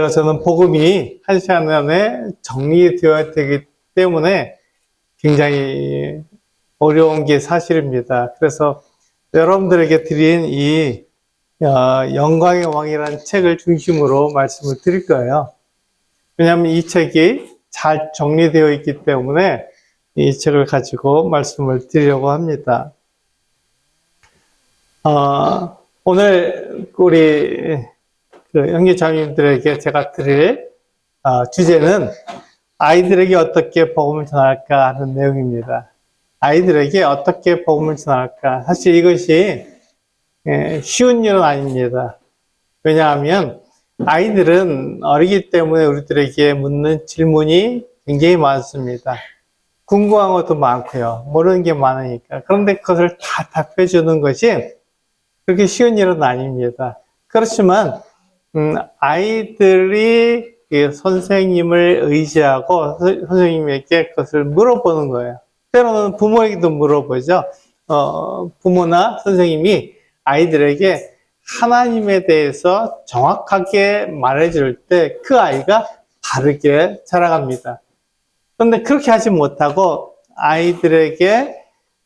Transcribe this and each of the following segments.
저는 복음이 1시간 안에 정리되어야 되기 때문에 굉장히 어려운 게 사실입니다. 그래서 여러분들에게 드린 이 영광의 왕이라는 책을 중심으로 말씀을 드릴 거예요. 왜냐하면 이 책이 잘 정리되어 있기 때문에 이 책을 가지고 말씀을 드리려고 합니다. 오늘 우리 형제 자매님들에게 제가 드릴 주제는 아이들에게 어떻게 복음을 전할까 하는 내용입니다. 아이들에게 어떻게 복음을 전할까. 사실 이것이 쉬운 일은 아닙니다. 왜냐하면 아이들은 어리기 때문에 우리들에게 묻는 질문이 굉장히 많습니다. 궁금한 것도 많고요. 모르는 게 많으니까. 그런데 그것을 다 답해 주는 것이 그렇게 쉬운 일은 아닙니다. 그렇지만 아이들이 선생님을 의지하고 선생님에게 그것을 물어보는 거예요. 때로는 부모에게도 물어보죠. 부모나 선생님이 아이들에게 하나님에 대해서 정확하게 말해줄 때 그 아이가 바르게 자라갑니다. 그런데 그렇게 하지 못하고 아이들에게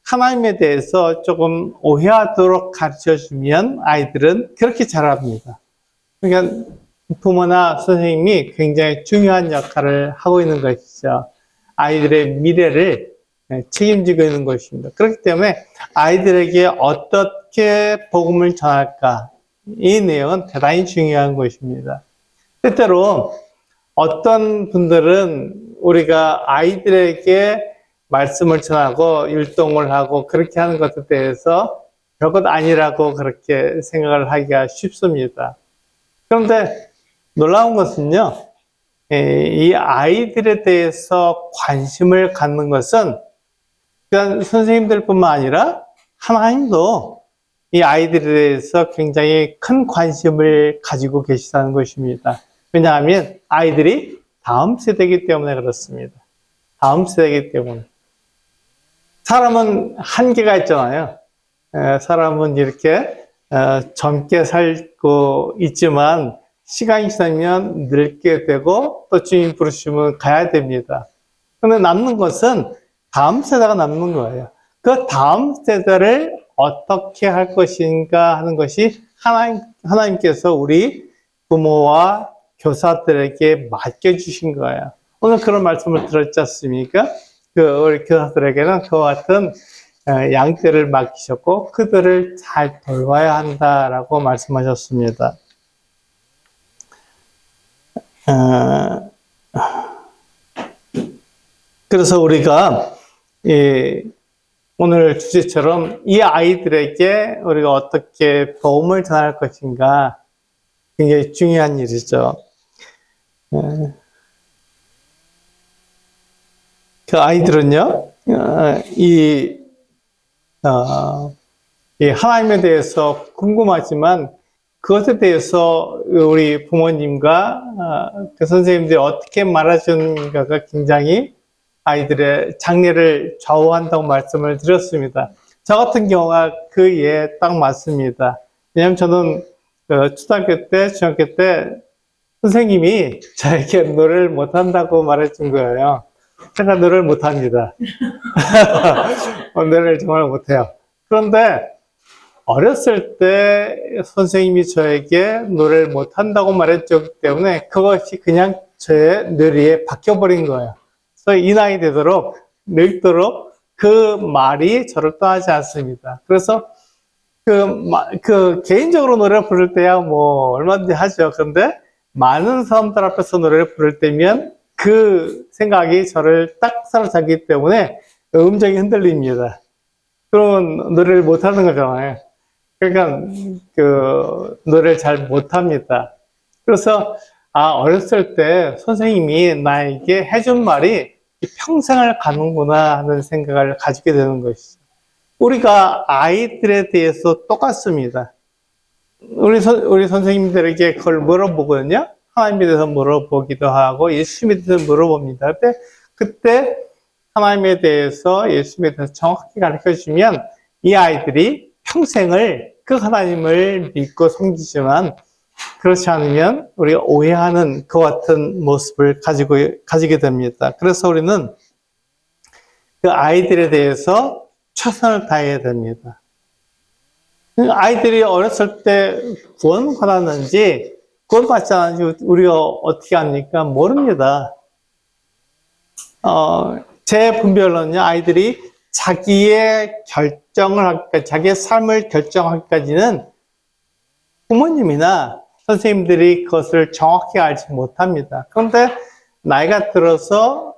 하나님에 대해서 조금 오해하도록 가르쳐주면 아이들은 그렇게 자랍니다. 그러니까 부모나 선생님이 굉장히 중요한 역할을 하고 있는 것이죠. 아이들의 미래를 책임지고 있는 것입니다. 그렇기 때문에 아이들에게 어떻게 복음을 전할까? 이 내용은 대단히 중요한 것입니다. 때때로 어떤 분들은 우리가 아이들에게 말씀을 전하고 율동을 하고 그렇게 하는 것에 대해서 별것 아니라고 그렇게 생각을 하기가 쉽습니다. 그런데 놀라운 것은요, 이 아이들에 대해서 관심을 갖는 것은 그냥 선생님들뿐만 아니라 하나님도 이 아이들에 대해서 굉장히 큰 관심을 가지고 계시다는 것입니다. 왜냐하면 아이들이 다음 세대이기 때문에 그렇습니다. 다음 세대이기 때문에. 사람은 한계가 있잖아요. 사람은 이렇게 젊게 살고 있지만 시간이 지나면 늙게 되고 또 주님 부르시면 가야 됩니다. 그런데 남는 것은 다음 세대가 남는 거예요. 그 다음 세대를 어떻게 할 것인가 하는 것이 하나님께서 우리 부모와 교사들에게 맡겨주신 거예요. 오늘 그런 말씀을 들었지 않습니까? 우리 교사들에게는 그와 같은 양떼를 맡기셨고 그들을 잘 돌봐야 한다라고 말씀하셨습니다. 그래서 우리가 오늘 주제처럼 이 아이들에게 우리가 어떻게 복음을 전할 것인가 굉장히 중요한 일이죠. 그 아이들은요, 이 하나님에 대해서 궁금하지만 그것에 대해서 우리 부모님과 그 선생님들이 어떻게 말하시는가가 굉장히 아이들의 장래를 좌우한다고 말씀을 드렸습니다. 저 같은 경우가 그 예에 딱 맞습니다. 왜냐하면 저는 초등학교 때, 중학교 때 선생님이 저에게 노래를 못한다고 말해준 거예요. 제가 노래를 못합니다. 노래를 정말 못해요. 그런데 어렸을 때 선생님이 저에게 노래를 못한다고 말해줬기 때문에 그것이 그냥 저의 뇌리에 박혀버린 거예요. 그래서 이 나이 되도록 늙도록 그 말이 저를 떠나지 않습니다. 그래서 개인적으로 노래를 부를 때야 뭐 얼마든지 하죠. 그런데 많은 사람들 앞에서 노래를 부를 때면 그 생각이 저를 딱 사로잡기 때문에 음정이 흔들립니다. 그러면 노래를 못하는 거잖아요. 그러니까 노래를 잘 못합니다. 그래서 어렸을 때 선생님이 나에게 해준 말이 평생을 가는구나 하는 생각을 가지게 되는 것이죠. 우리가 아이들에 대해서 똑같습니다. 우리 선생님들에게 그걸 물어보거든요. 하나님에 대해서 물어보기도 하고 예수님에 대해서 물어봅니다. 그때 하나님에 대해서 예수님에 대해서 정확히 가르쳐주면 이 아이들이 평생을 그 하나님을 믿고 섬기지만 그렇지 않으면 우리가 오해하는 그와 같은 모습을 가지게 됩니다. 그래서 우리는 그 아이들에 대해서 최선을 다해야 됩니다. 아이들이 어렸을 때 구원받았는지 구원받지 않았는지 우리가 어떻게 합니까? 모릅니다. 제 분별로는요, 아이들이 자기의 결정을 하기까지, 자기의 삶을 결정하기까지는 부모님이나 선생님들이 그것을 정확히 알지 못합니다. 그런데 나이가 들어서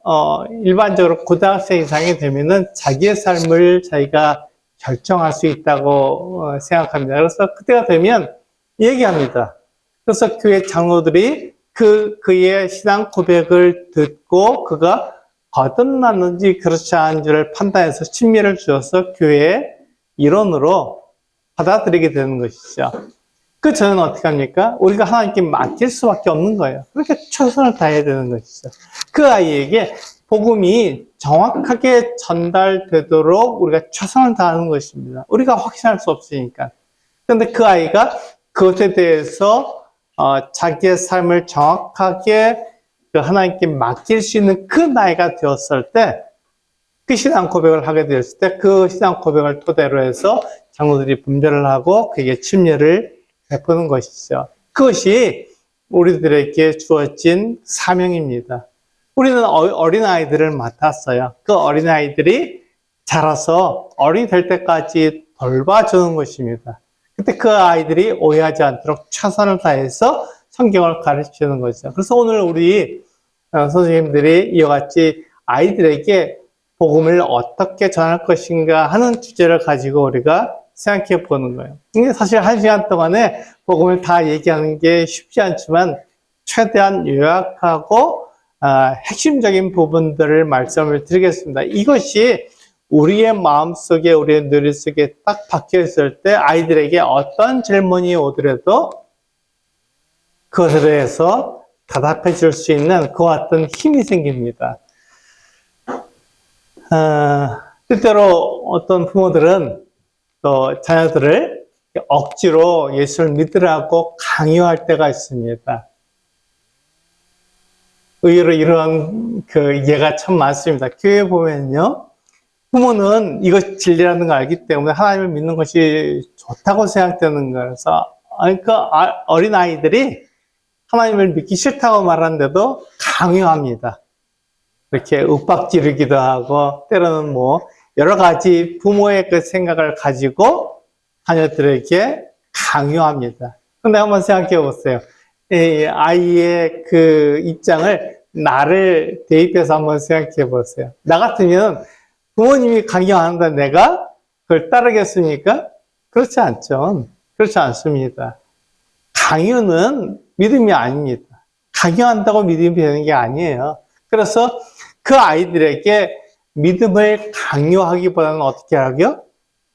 일반적으로 고등학생 이상이 되면은 자기의 삶을 자기가 결정할 수 있다고 생각합니다. 그래서 그때가 되면 얘기합니다. 그래서 교회 장로들이 그의 신앙 고백을 듣고 그가 거듭났는지 그렇지 않은지를 판단해서 심리를 주어서 교회의 일원으로 받아들이게 되는 것이죠. 그 저는 어떻게 합니까? 우리가 하나님께 맡길 수밖에 없는 거예요. 그렇게 최선을 다해야 되는 것이죠. 그 아이에게 복음이 정확하게 전달되도록 우리가 최선을 다하는 것입니다. 우리가 확신할 수 없으니까. 그런데 그 아이가 그것에 대해서 자기의 삶을 정확하게 하나님께 맡길 수 있는 그 나이가 되었을 때, 그 신앙 고백을 하게 되었을 때, 그 신앙 고백을 토대로 해서 장로들이 분별을 하고 그에게 침례를 베푸는 것이죠. 그것이 우리들에게 주어진 사명입니다. 우리는 어린아이들을 맡았어요. 그 어린아이들이 자라서 어른이 될 때까지 돌봐주는 것입니다. 그때 그 아이들이 오해하지 않도록 최선을 다해서 성경을 가르치는 거죠. 그래서 오늘 우리 선생님들이 이와 같이 아이들에게 복음을 어떻게 전할 것인가 하는 주제를 가지고 우리가 생각해 보는 거예요. 이게 사실 1시간 동안에 복음을 다 얘기하는 게 쉽지 않지만 최대한 요약하고 핵심적인 부분들을 말씀을 드리겠습니다. 이것이 우리의 마음속에, 우리의 뇌리 속에 딱 박혀 있을 때 아이들에게 어떤 질문이 오더라도 그것에 대해서 대답해 줄 수 있는 그와 같은 힘이 생깁니다. 때때로 어떤 부모들은 또 자녀들을 억지로 예수를 믿으라고 강요할 때가 있습니다. 의외로 이런 예가 참 많습니다. 교회에 보면요, 부모는 이것이 진리라는 걸 알기 때문에 하나님을 믿는 것이 좋다고 생각되는 거라서, 그러니까 어린아이들이 하나님을 믿기 싫다고 말하는데도 강요합니다. 이렇게 윽박지르기도 하고, 때로는 여러 가지 부모의 그 생각을 가지고 자녀들에게 강요합니다. 근데 한번 생각해 보세요. 이 아이의 그 입장을 나를 대입해서 한번 생각해 보세요. 나 같으면 부모님이 강요하는데 내가 그걸 따르겠습니까? 그렇지 않죠. 그렇지 않습니다. 강요는 믿음이 아닙니다. 강요한다고 믿음이 되는 게 아니에요. 그래서 그 아이들에게 믿음을 강요하기보다는 어떻게 하고요?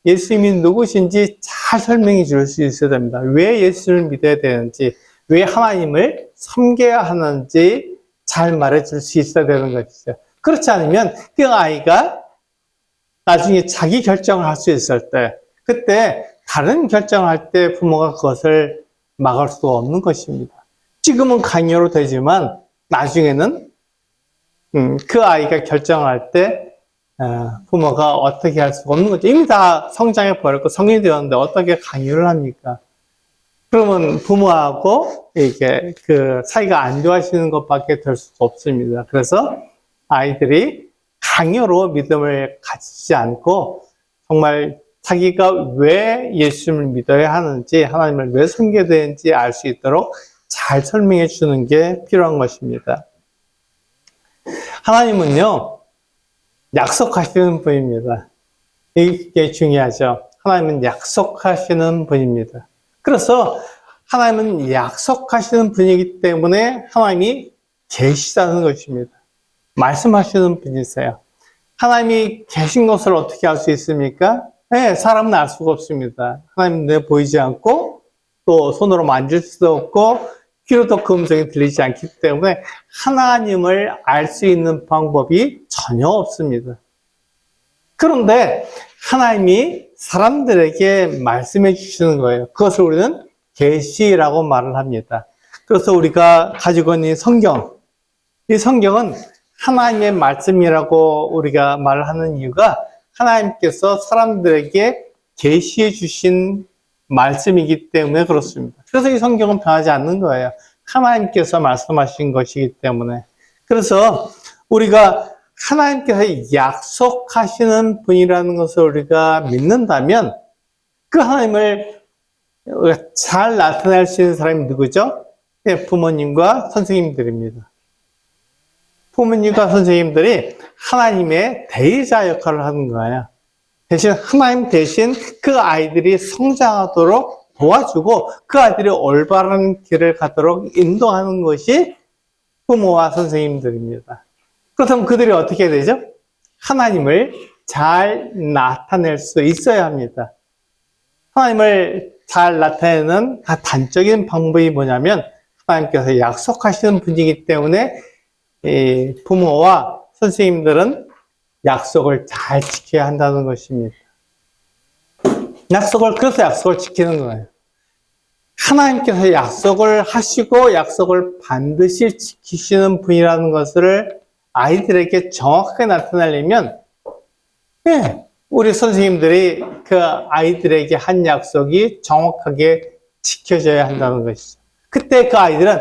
예수님이 누구신지 잘 설명해 줄 수 있어야 됩니다. 왜 예수를 믿어야 되는지, 왜 하나님을 섬겨야 하는지 잘 말해 줄 수 있어야 되는 것이죠. 그렇지 않으면 그 아이가 나중에 자기 결정을 할 수 있을 때, 그때 다른 결정을 할 때 부모가 그것을 막을 수 없는 것입니다. 지금은 강요로 되지만 나중에는 그 아이가 결정을 할 때 부모가 어떻게 할 수가 없는 거죠. 이미 다 성장해 버렸고 성인이 되었는데 어떻게 강요를 합니까? 그러면 부모하고 이게 그 사이가 안 좋아지는 것밖에 될 수 없습니다. 그래서 아이들이 강요로 믿음을 가지지 않고 정말 자기가 왜 예수님을 믿어야 하는지, 하나님을 왜 섬겨야 되는지 알 수 있도록 잘 설명해 주는 게 필요한 것입니다. 하나님은요, 약속하시는 분입니다. 이게 중요하죠. 하나님은 약속하시는 분입니다. 그래서 하나님은 약속하시는 분이기 때문에 하나님이 계시다는 것입니다. 말씀하시는 분이세요. 하나님이 계신 것을 어떻게 알 수 있습니까? 네, 사람은 알 수가 없습니다. 하나님은 눈에 보이지 않고 또 손으로 만질 수도 없고 귀로도 그 음성이 들리지 않기 때문에 하나님을 알 수 있는 방법이 전혀 없습니다. 그런데 하나님이 사람들에게 말씀해 주시는 거예요. 그것을 우리는 계시라고 말을 합니다. 그래서 우리가 가지고 있는 이 성경은 하나님의 말씀이라고 우리가 말을 하는 이유가 하나님께서 사람들에게 계시해 주신 말씀이기 때문에 그렇습니다. 그래서 이 성경은 변하지 않는 거예요. 하나님께서 말씀하신 것이기 때문에. 그래서 우리가 하나님께서 약속하시는 분이라는 것을 우리가 믿는다면 그 하나님을 잘 나타낼 수 있는 사람이 누구죠? 네, 부모님과 선생님들입니다. 부모님과 선생님들이 하나님의 대리자 역할을 하는 거예요. 대신 하나님 대신 그 아이들이 성장하도록 도와주고 그 아이들이 올바른 길을 가도록 인도하는 것이 부모와 선생님들입니다. 그렇다면 그들이 어떻게 되죠? 하나님을 잘 나타낼 수 있어야 합니다. 하나님을 잘 나타내는 단적인 방법이 뭐냐면 하나님께서 약속하시는 분이기 때문에 부모와 선생님들은 약속을 잘 지켜야 한다는 것입니다. 그래서 약속을 지키는 거예요. 하나님께서 약속을 하시고 약속을 반드시 지키시는 분이라는 것을 아이들에게 정확하게 나타내려면, 우리 선생님들이 그 아이들에게 한 약속이 정확하게 지켜져야 한다는 것이죠. 그때 그 아이들은,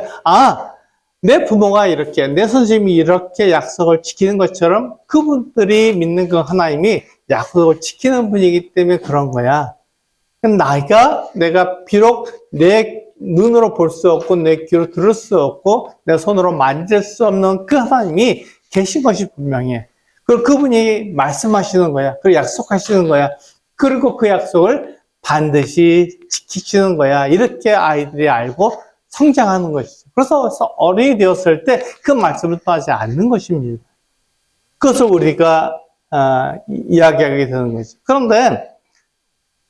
내 부모가 이렇게, 내 선생님이 이렇게 약속을 지키는 것처럼 그분들이 믿는 그 하나님이 약속을 지키는 분이기 때문에 그런 거야. 내가 비록 내 눈으로 볼 수 없고, 내 귀로 들을 수 없고, 내 손으로 만질 수 없는 그 하나님이 계신 것이 분명해. 그리고 그분이 말씀하시는 거야. 그리고 약속하시는 거야. 그리고 그 약속을 반드시 지키시는 거야. 이렇게 아이들이 알고 성장하는 것이죠. 그래서 어른이 되었을 때 그 말씀을 떠나지 않는 것입니다. 그것을 우리가 이야기하게 되는 거죠. 그런데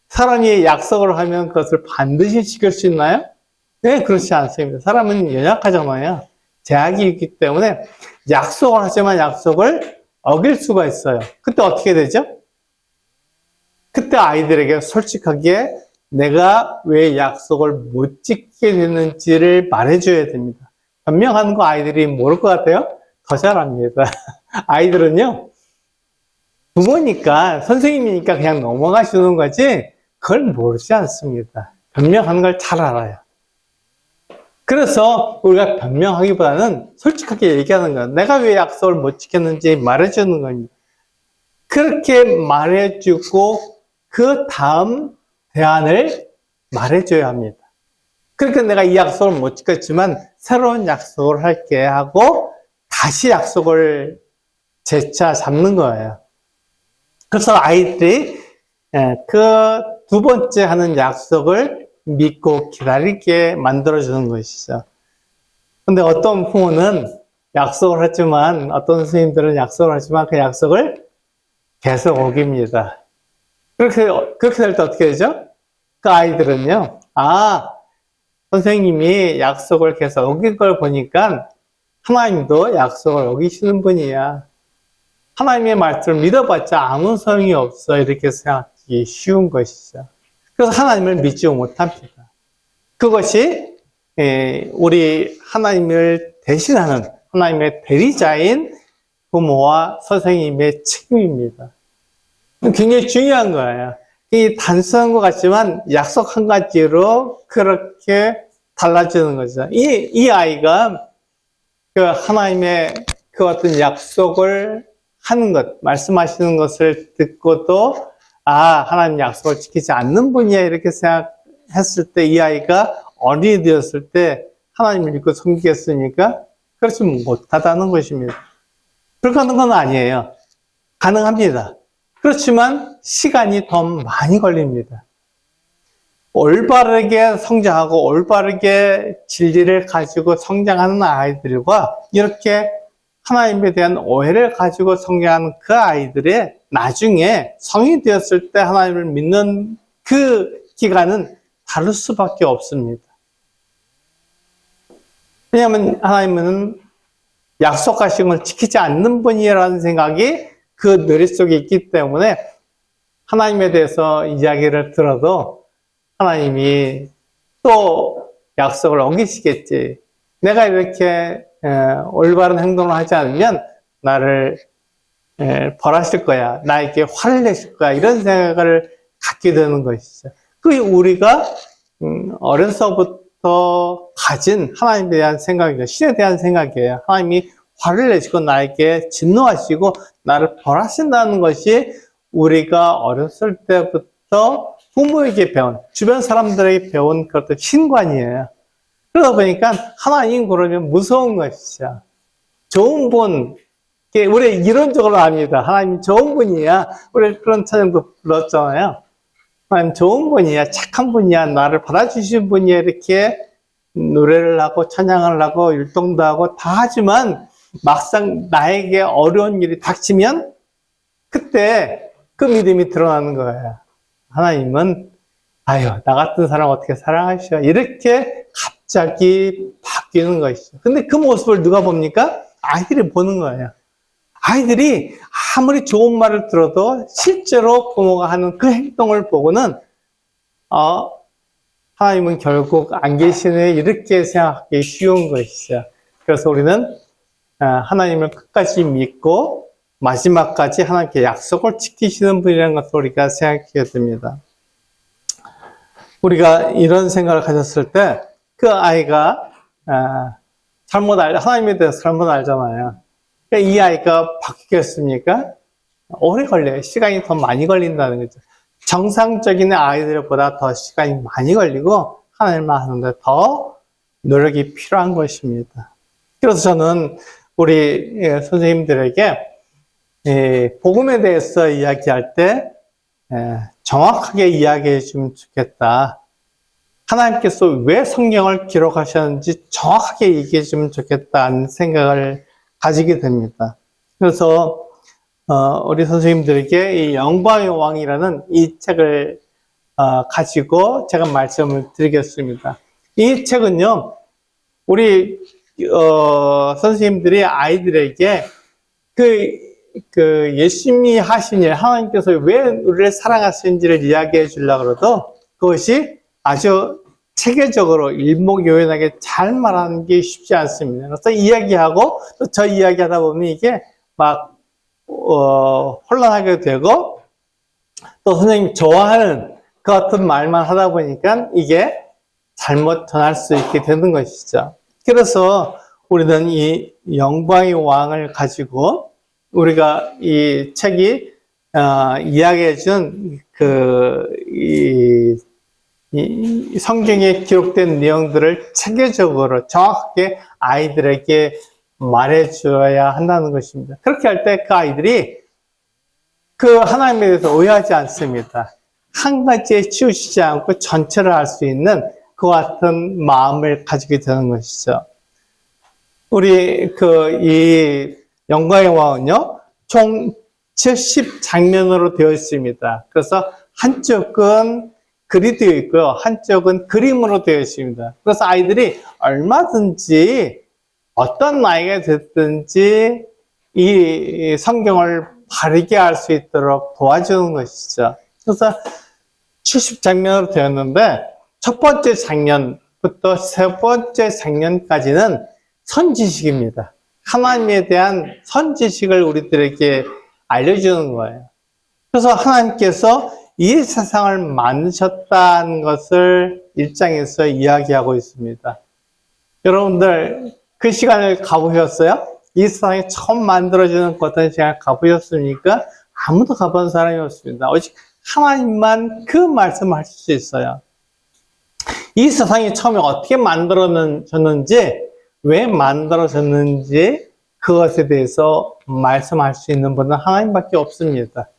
사람이 약속을 하면 그것을 반드시 지킬 수 있나요? 네, 그렇지 않습니다. 사람은 연약하잖아요. 제약이 있기 때문에 약속을 하지만 약속을 어길 수가 있어요. 그때 어떻게 되죠? 그때 아이들에게 솔직하게 내가 왜 약속을 못 지키게 됐는지를 말해줘야 됩니다. 변명하는 거 아이들이 모를 것 같아요? 더 잘합니다. 아이들은요, 부모니까, 선생님이니까 그냥 넘어가시는 거지, 그걸 모르지 않습니다. 변명하는 걸 잘 알아요. 그래서 우리가 변명하기보다는 솔직하게 얘기하는 거예요. 내가 왜 약속을 못 지켰는지 말해주는 겁니다. 그렇게 말해주고 그 다음 대안을 말해줘야 합니다. 그러니까 내가 이 약속을 못 지켰지만 새로운 약속을 할게 하고 다시 약속을 재차 잡는 거예요. 그래서 아이들이 그 두 번째 하는 약속을 믿고 기다리게 만들어주는 것이죠. 근데 어떤 부모는 약속을 하지만, 어떤 선생님들은 약속을 하지만 그 약속을 계속 어깁니다. 그렇게 될 때 어떻게 되죠? 그 아이들은요, 선생님이 약속을 계속 어긴 걸 보니까 하나님도 약속을 어기시는 분이야. 하나님의 말씀을 믿어봤자 아무 소용이 없어. 이렇게 생각하기 쉬운 것이죠. 그래서 하나님을 믿지 못합니다. 그것이 우리 하나님을 대신하는 하나님의 대리자인 부모와 선생님의 책임입니다. 굉장히 중요한 거예요. 이 단순한 것 같지만 약속 한 가지로 그렇게 달라지는 거죠. 이 아이가 그 하나님의 그 어떤 약속을 하는 것, 말씀하시는 것을 듣고도 하나님 약속을 지키지 않는 분이야 이렇게 생각했을 때 이 아이가 어린이 되었을 때 하나님을 믿고 섬기겠으니까 그렇지 못하다는 것입니다. 불가능한 건 아니에요. 가능합니다. 그렇지만 시간이 더 많이 걸립니다. 올바르게 성장하고 올바르게 진리를 가지고 성장하는 아이들과 이렇게 하나님에 대한 오해를 가지고 성장하는 그 아이들의 나중에 성인이 되었을 때 하나님을 믿는 그 기간은 다를 수밖에 없습니다. 왜냐하면 하나님은 약속하신 걸 지키지 않는 분이라는 생각이 그 머릿속에 있기 때문에 하나님에 대해서 이야기를 들어도 하나님이 또 약속을 어기시겠지. 내가 이렇게 올바른 행동을 하지 않으면 나를 벌하실 거야. 나에게 화를 내실 거야. 이런 생각을 갖게 되는 것이죠. 그게 우리가 어려서부터 가진 하나님에 대한 생각이죠. 신에 대한 생각이에요. 하나님이 화를 내시고 나에게 진노하시고 나를 벌하신다는 것이 우리가 어렸을 때부터 부모에게 배운, 주변 사람들에게 배운 그것도 신관이에요. 그러다 보니까 하나님 그러면 무서운 것이죠. 좋은 분, 우리 이론적으로 압니다. 하나님 좋은 분이야. 우리 그런 찬양도 불렀잖아요. 하나님 좋은 분이야. 착한 분이야. 나를 받아주신 분이야. 이렇게 노래를 하고 찬양을 하고 율동도 하고 다 하지만 막상 나에게 어려운 일이 닥치면 그때 그 믿음이 드러나는 거예요. 하나님은 아유, 나 같은 사람 어떻게 사랑하시오? 이렇게 갑자기 바뀌는 것이죠. 근데 그 모습을 누가 봅니까? 아이들이 보는 거예요. 아이들이 아무리 좋은 말을 들어도 실제로 부모가 하는 그 행동을 보고는 하나님은 결국 안 계시네 이렇게 생각하기 쉬운 것이죠. 그래서 우리는 하나님을 끝까지 믿고 마지막까지 하나님께 약속을 지키시는 분이라는 것을 우리가 생각해야 됩니다. 우리가 이런 생각을 가졌을 때 그 아이가 하나님에 대해서 잘못 알잖아요. 그러니까 이 아이가 바뀌겠습니까? 오래 걸려요. 시간이 더 많이 걸린다는 거죠. 정상적인 아이들보다 더 시간이 많이 걸리고 하나님만 하는데 더 노력이 필요한 것입니다. 그래서 저는 우리 선생님들에게 복음에 대해서 이야기할 때 정확하게 이야기해 주면 좋겠다. 하나님께서 왜 성경을 기록하셨는지 정확하게 얘기해 주면 좋겠다는 생각을 가지게 됩니다. 그래서 우리 선생님들에게 이 영광의 왕이라는 이 책을 가지고 제가 말씀을 드리겠습니다. 이 책은요, 우리 선생님들이 아이들에게 열심히 하신 일, 하나님께서 왜 우리를 사랑하시는지를 이야기해 주려고 그래도 그것이 아주 체계적으로 일목요연하게 잘 말하는 게 쉽지 않습니다. 그래서 이야기하고 또 저 이야기하다 보면 이게 막 혼란하게 되고 또 선생님이 좋아하는 그 같은 말만 하다 보니까 이게 잘못 전할 수 있게 되는 것이죠. 그래서 우리는 이 영광의 왕을 가지고 우리가 이 책이 이야기해 준 이 성경에 기록된 내용들을 체계적으로 정확하게 아이들에게 말해 줘야 한다는 것입니다. 그렇게 할 때 그 아이들이 그 하나님에 대해서 오해하지 않습니다. 한 가지에 치우치지 않고 전체를 알 수 있는 그 같은 마음을 가지게 되는 것이죠. 우리 이 영광의 왕은요, 총 70장면으로 되어 있습니다. 그래서 한쪽은 글이 되어 있고요, 한쪽은 그림으로 되어 있습니다. 그래서 아이들이 얼마든지 어떤 나이가 됐든지 이 성경을 바르게 알 수 있도록 도와주는 것이죠. 그래서 70장면으로 되었는데 첫 번째 장면부터 세 번째 장면까지는 선지식입니다. 하나님에 대한 선지식을 우리들에게 알려주는 거예요. 그래서 하나님께서 이 세상을 만드셨다는 것을 1장에서 이야기하고 있습니다. 여러분들 그 시간을 가보셨어요? 이 세상이 처음 만들어지는 어떤 시간을 가보셨습니까? 아무도 가본 사람이 없습니다. 오직 하나님만 그 말씀을 하실 수 있어요. 이 세상이 처음에 어떻게 만들어졌는지, 왜 만들어졌는지 그것에 대해서 말씀할 수 있는 분은 하나님밖에 없습니다.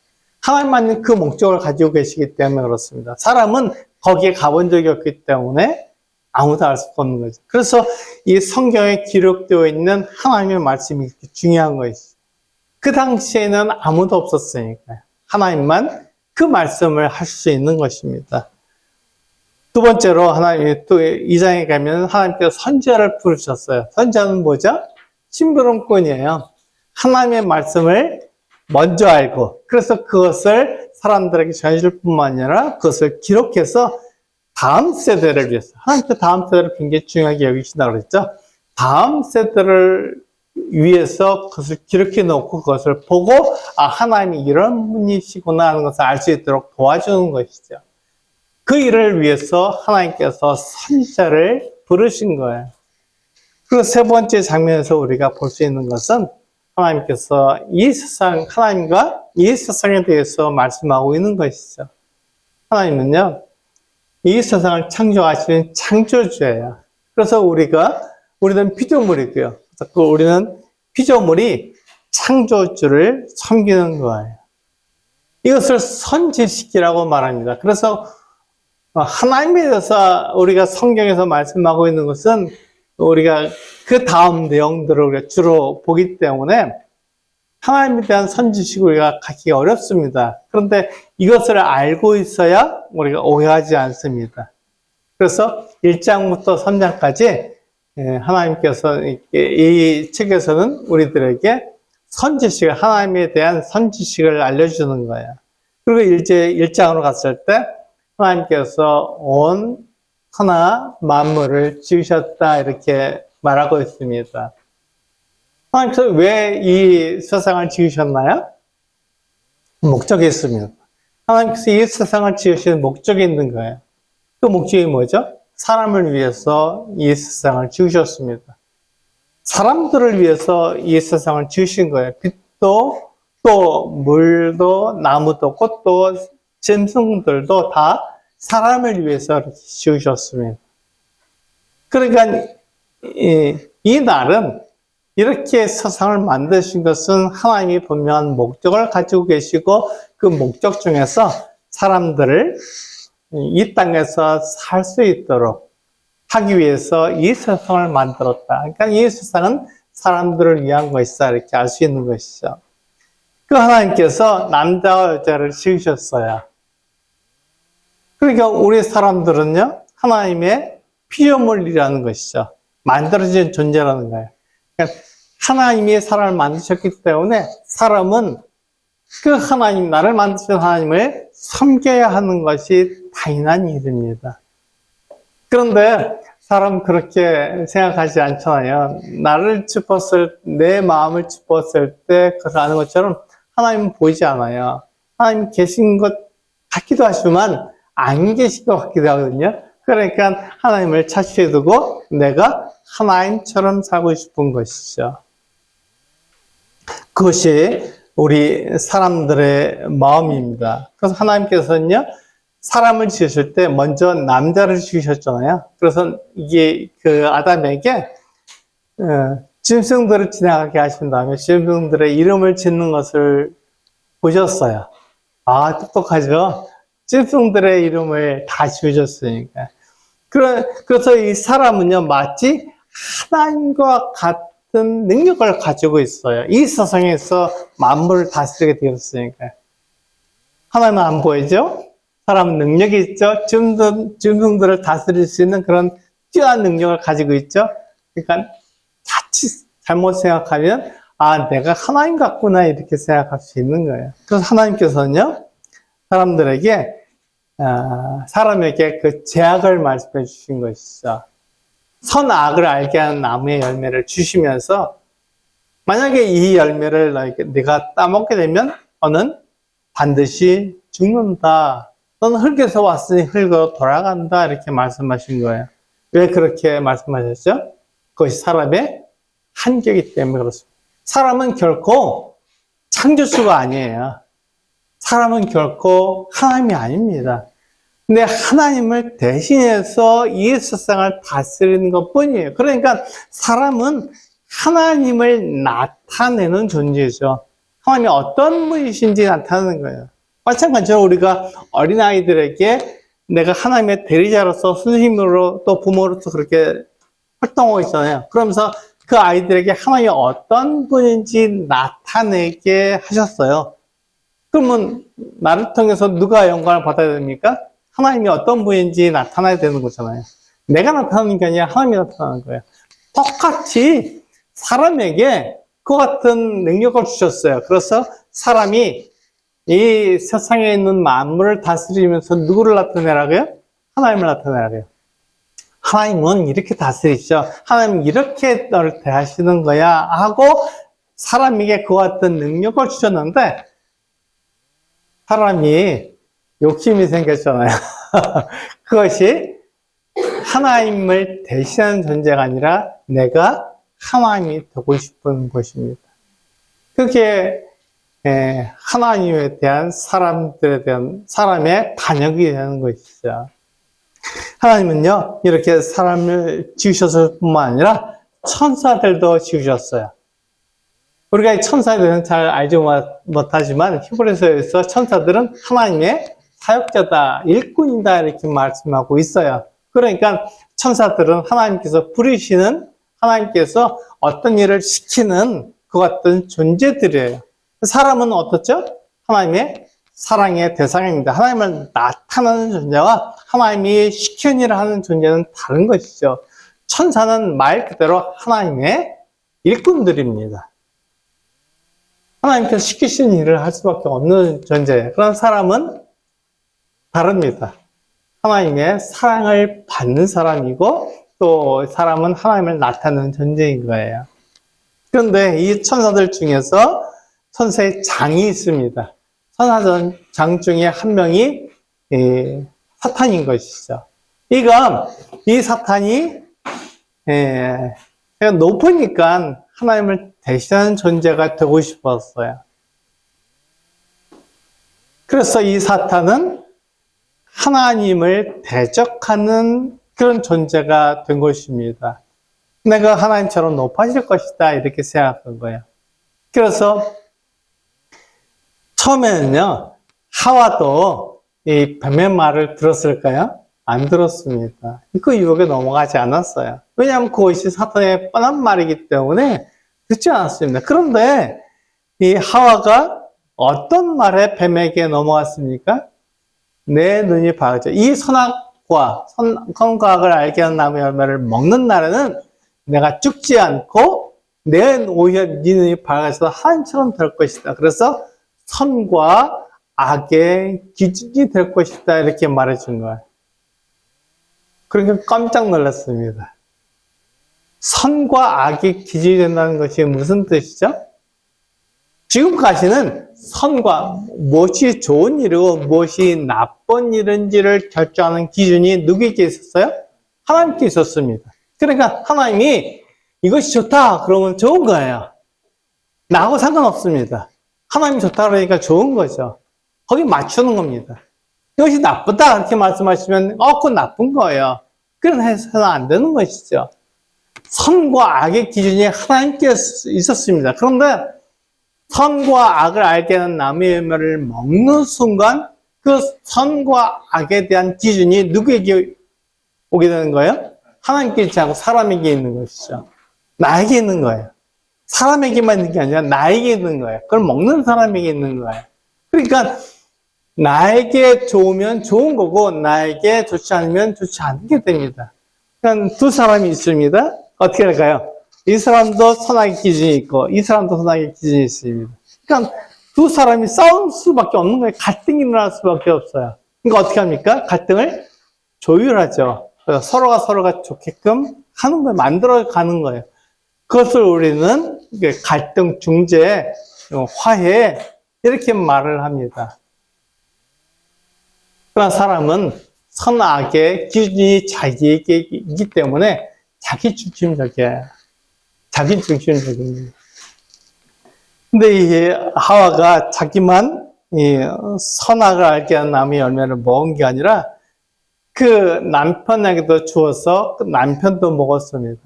하나님만 그 목적을 가지고 계시기 때문에 그렇습니다. 사람은 거기에 가본 적이 없기 때문에 아무도 알 수 없는 거죠. 그래서 이 성경에 기록되어 있는 하나님의 말씀이 중요한 것이죠. 그 당시에는 아무도 없었으니까요. 하나님만 그 말씀을 할 수 있는 것입니다. 두 번째로 하나님이 또 2장에 가면 하나님께서 선지자를 부르셨어요. 선지자는 뭐죠? 심부름꾼이에요. 하나님의 말씀을 먼저 알고, 그래서 그것을 사람들에게 전해줄 뿐만 아니라 그것을 기록해서 다음 세대를 위해서, 하나님께서 다음 세대를 굉장히 중요하게 여기신다고 그랬죠. 다음 세대를 위해서 그것을 기록해 놓고 그것을 보고, 아, 하나님이 이런 분이시구나 하는 것을 알 수 있도록 도와주는 것이죠. 그 일을 위해서 하나님께서 선지자를 부르신 거예요. 그리고 세 번째 장면에서 우리가 볼 수 있는 것은 하나님께서 이 세상, 하나님과 이 세상에 대해서 말씀하고 있는 것이죠. 하나님은요, 이 세상을 창조하시는 창조주예요. 그래서 우리는 피조물이고요. 그래서 우리는 피조물이 창조주를 섬기는 거예요. 이것을 선지식이라고 말합니다. 그래서 하나님에 대해서 우리가 성경에서 말씀하고 있는 것은 우리가 그 다음 내용들을 우리가 주로 보기 때문에 하나님에 대한 선지식을 우리가 갖기가 어렵습니다. 그런데 이것을 알고 있어야 우리가 오해하지 않습니다. 그래서 1장부터 3장까지 하나님께서 이 책에서는 우리들에게 선지식을, 하나님에 대한 선지식을 알려주는 거예요. 그리고 이제 1장으로 갔을 때 하나님께서 온 하나 만물을 지으셨다 이렇게 말하고 있습니다. 하나님께서 왜 이 세상을 지으셨나요? 목적이 있습니다. 하나님께서 이 세상을 지으시는 목적이 있는 거예요. 그 목적이 뭐죠? 사람을 위해서 이 세상을 지으셨습니다. 사람들을 위해서 이 세상을 지으신 거예요. 빛도, 또 물도, 나무도, 꽃도, 짐승들도 다 사람을 위해서 이렇게 지으셨습니다. 그러니까 이 날은 이렇게 세상을 만드신 것은 하나님이 분명한 목적을 가지고 계시고 그 목적 중에서 사람들을 이 땅에서 살 수 있도록 하기 위해서 이 세상을 만들었다. 그러니까 이 세상은 사람들을 위한 것이다. 이렇게 알 수 있는 것이죠. 그 하나님께서 남자와 여자를 지으셨어요. 그러니까 우리 사람들은요, 하나님의 피조물이라는 것이죠. 만들어진 존재라는 거예요. 그러니까 하나님이 사람을 만드셨기 때문에 사람은 그 하나님, 나를 만드신 하나님을 섬겨야 하는 것이 당연한 일입니다. 그런데 사람 그렇게 생각하지 않잖아요. 나를 내 마음을 짚었을 때 그것을 아는 것처럼 하나님은 보이지 않아요. 하나님 계신 것 같기도 하지만 안 계신 것 같기도 하거든요. 그러니까 하나님을 차시에 두고 내가 하나님처럼 살고 싶은 것이죠. 그것이 우리 사람들의 마음입니다. 그래서 하나님께서는요, 사람을 지으실 때 먼저 남자를 지으셨잖아요. 그래서 이게 그 아담에게 짐승들을 지나가게 하신 다음에 짐승들의 이름을 짓는 것을 보셨어요. 아, 똑똑하죠? 짐승들의 이름을 다 지으셨으니까. 그래서 이 사람은요, 마치 하나님과 같은 능력을 가지고 있어요. 이 세상에서 만물을 다스리게 되었으니까. 하나님은 안 보이죠? 사람은 능력이 있죠? 짐승들을 다스릴 수 있는 그런 뛰어난 능력을 가지고 있죠? 그러니까 자칫 잘못 생각하면, 아, 내가 하나님 같구나, 이렇게 생각할 수 있는 거예요. 그래서 하나님께서는요, 사람에게 그 제약을 말씀해 주신 것이죠. 선악을 알게 하는 나무의 열매를 주시면서, 만약에 이 열매를 네가 따먹게 되면 너는 반드시 죽는다. 너는 흙에서 왔으니 흙으로 돌아간다. 이렇게 말씀하신 거예요. 왜 그렇게 말씀하셨죠? 그것이 사람의 한계이기 때문에 그렇습니다. 사람은 결코 창조주가 아니에요. 사람은 결코 하나님이 아닙니다. 근데 하나님을 대신해서 이 세상을 다스리는 것 뿐이에요. 그러니까 사람은 하나님을 나타내는 존재죠. 하나님이 어떤 분이신지 나타내는 거예요. 마찬가지로 우리가 어린아이들에게 내가 하나님의 대리자로서 스님으로 또 부모로서 그렇게 활동하고 있잖아요. 그러면서 그 아이들에게 하나님이 어떤 분인지 나타내게 하셨어요. 그러면 나를 통해서 누가 영광을 받아야 됩니까? 하나님이 어떤 분인지 나타나야 되는 거잖아요. 내가 나타나는 게 아니라 하나님이 나타나는 거예요. 똑같이 사람에게 그 같은 능력을 주셨어요. 그래서 사람이 이 세상에 있는 만물을 다스리면서 누구를 나타내라고요? 하나님을 나타내라고요. 하나님은 이렇게 다스리시죠. 하나님은 이렇게 너를 대하시는 거야 하고 사람에게 그와 같은 능력을 주셨는데 사람이 욕심이 생겼잖아요. 그것이 하나님을 대신하는 존재가 아니라 내가 하나님이 되고 싶은 것입니다. 그게 하나님에 대한 사람들에 대한 사람의 반역이 되는 것이죠. 하나님은요, 이렇게 사람을 지으셨을 뿐만 아니라 천사들도 지으셨어요. 우리가 이 천사에 대해서는 잘 알지 못하지만 히브리서에서 천사들은 하나님의 사역자다, 일꾼이다 이렇게 말씀하고 있어요. 그러니까 천사들은 하나님께서 부르시는, 하나님께서 어떤 일을 시키는 그 같은 존재들이에요. 사람은 어떻죠? 하나님의 사랑의 대상입니다. 하나님을 나타내는 존재와 하나님이 시키는 일을 하는 존재는 다른 것이죠. 천사는 말 그대로 하나님의 일꾼들입니다. 하나님께서 시키신 일을 할 수밖에 없는 존재예요. 그런 사람은 다릅니다. 하나님의 사랑을 받는 사람이고 또 사람은 하나님을 나타내는 존재인 거예요. 그런데 이 천사들 중에서 천사의 장이 있습니다. 천사장 중에 한 명이 사탄인 것이죠. 이 사탄이 높으니까 하나님을 대신하는 존재가 되고 싶었어요. 그래서 이 사탄은 하나님을 대적하는 그런 존재가 된 것입니다. 내가 하나님처럼 높아질 것이다 이렇게 생각한 거예요. 그래서 처음에는요, 하와도 이 뱀의 말을 들었을까요? 안 들었습니다. 그 유혹에 넘어가지 않았어요. 왜냐하면 그것이 사탄의 뻔한 말이기 때문에 듣지 않았습니다. 그런데 이 하와가 어떤 말에 뱀에게 넘어갔습니까? 내 눈이 밝아져. 이 선악과 선과 악을 알게 하는 나무의 열매를 먹는 날에는 내가 죽지 않고 오히려 네 눈이 밝아져서 하나님처럼 될 것이다. 그래서 선과 악의 기준이 될 것이다 이렇게 말해준 거예요. 그러니까 깜짝 놀랐습니다. 선과 악이 기준이 된다는 것이 무슨 뜻이죠? 지금까지는 선과 무엇이 좋은 일이고 무엇이 나쁜 일인지를 결정하는 기준이 누구에게 있었어요? 하나님께 있었습니다. 그러니까 하나님이 이것이 좋다 그러면 좋은 거예요. 나하고 상관없습니다. 하나님이 좋다 그러니까 좋은 거죠. 거기 맞추는 겁니다. 이것이 나쁘다 이렇게 말씀하시면 그건 나쁜 거예요. 그런 해서는 안 되는 것이죠. 선과 악의 기준이 하나님께 있었습니다. 그런데 선과 악을 알게 하는 나무의 열매를 먹는 순간 그 선과 악에 대한 기준이 누구에게 오게 되는 거예요? 하나님께 있지 않고 사람에게 있는 것이죠. 나에게 있는 거예요. 사람에게만 있는 게 아니라 나에게 있는 거예요. 그걸 먹는 사람에게 있는 거예요. 그러니까 나에게 좋으면 좋은 거고 나에게 좋지 않으면 좋지 않게 됩니다. 그러니까 두 사람이 있습니다. 어떻게 할까요? 이 사람도 선악의 기준이 있고 이 사람도 선악의 기준이 있습니다. 그러니까 두 사람이 싸울 수밖에 없는 거예요. 갈등이 일어날 수밖에 없어요. 그러니까 어떻게 합니까? 갈등을 조율하죠. 서로가 좋게끔 하는 거예요. 만들어가는 거예요. 그것을 우리는 갈등 중재, 화해 이렇게 말을 합니다. 그러나 사람은 선악의 기준이 자기에게 있기 때문에 자기 중심적이에요. 자기 중심적입니다. 근데 이 하와가 자기만 이 선악을 알게 하는 나무의 열매를 먹은 게 아니라 그 남편에게도 주어서 그 남편도 먹었습니다.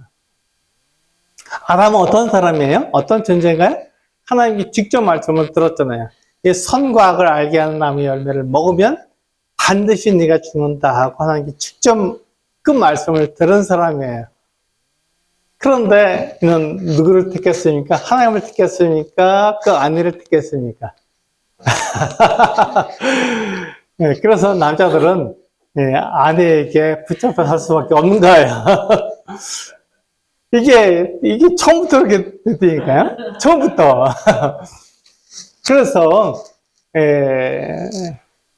아담은 어떤 사람이에요? 어떤 존재인가요? 하나님이 직접 말씀을 들었잖아요. 이 선과 악을 알게 하는 나무의 열매를 먹으면 반드시 네가 죽는다 하고 하나님께 직접 그 말씀을 들은 사람이에요. 그런데 이는 누구를 택했습니까? 하나님을 택했습니까? 그 아내를 택했습니까? 네, 그래서 남자들은 아내에게 붙잡혀 살 수밖에 없는 거예요. 이게 처음부터 그렇게 됐으니까요. 처음부터. 그래서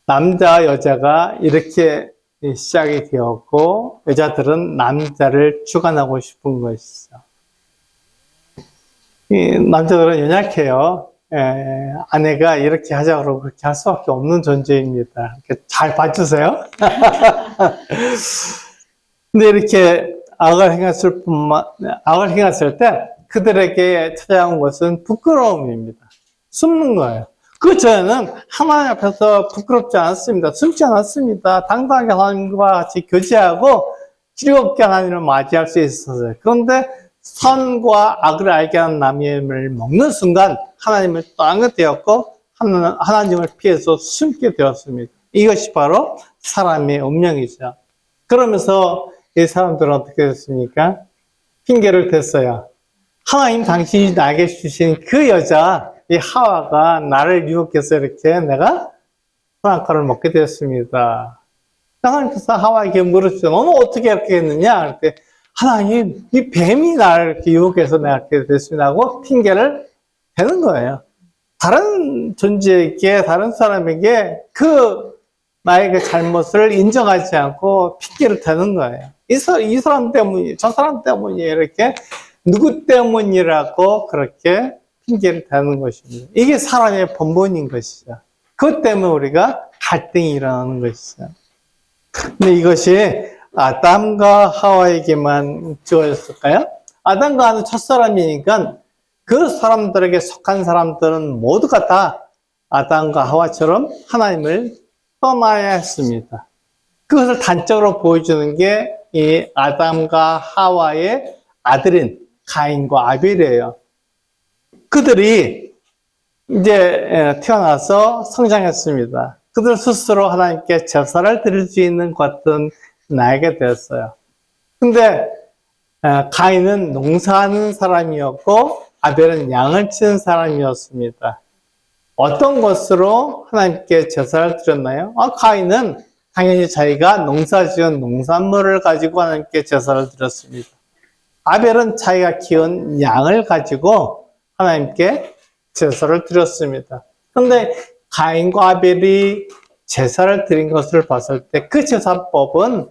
남자 여자가 이렇게 시작이 되었고, 여자들은 남자를 주관하고 싶은 것이죠. 이 남자들은 연약해요. 아내가 이렇게 하자고 그러고 그렇게 할 수밖에 없는 존재입니다. 잘 봐주세요. 근데 이렇게 악을 행했을 때 그들에게 찾아온 것은 부끄러움입니다. 숨는 거예요. 그 전에는 하나님 앞에서 부끄럽지 않았습니다. 숨지 않았습니다. 당당하게 하나님과 같이 교제하고 즐겁게 하나님을 맞이할 수 있었어요. 그런데 선과 악을 알게 하는 나무를 먹는 순간 하나님을 떠나게 되었고 하나님을 피해서 숨게 되었습니다. 이것이 바로 사람의 운명이죠. 그러면서 이 사람들은 어떻게 됐습니까? 핑계를 댔어요. 하나님 당신이 나에게 주신 그 여자 이 하와가 나를 유혹해서 이렇게 내가 선악과를 먹게 되었습니다. 하나님께서 하와에게 물으시죠. 너는 어떻게 이렇게 했느냐? 그때 하나님, 이 뱀이 나를 이렇게 유혹해서 내가 이렇게 됐습니다 하고 핑계를 대는 거예요. 다른 존재에게, 다른 사람에게 나의 그 잘못을 인정하지 않고 핑계를 대는 거예요. 이 사람 때문이, 저 사람 때문이 이렇게 누구 때문이라고 그렇게 핑계를 대는 것입니다. 이게 사람의 본본인 것이죠. 그것 때문에 우리가 갈등이 일어나는 것이죠. 근데 이것이 아담과 하와에게만 주어졌을까요? 아담과 하와는 첫사람이니까 그 사람들에게 속한 사람들은 모두가 다 아담과 하와처럼 하나님을 떠나야 했습니다. 그것을 단적으로 보여주는 게 이 아담과 하와의 아들인 가인과 아벨이에요. 그들이 이제 태어나서 성장했습니다. 그들 스스로 하나님께 제사를 드릴 수 있는 것은 나에게 되었어요. 근데 가인은 농사하는 사람이었고 아벨은 양을 치는 사람이었습니다. 어떤 것으로 하나님께 제사를 드렸나요? 가인은 당연히 자기가 농사지은 농산물을 가지고 하나님께 제사를 드렸습니다. 아벨은 자기가 키운 양을 가지고 하나님께 제사를 드렸습니다. 그런데 가인과 아벨이 제사를 드린 것을 봤을 때 그 제사법은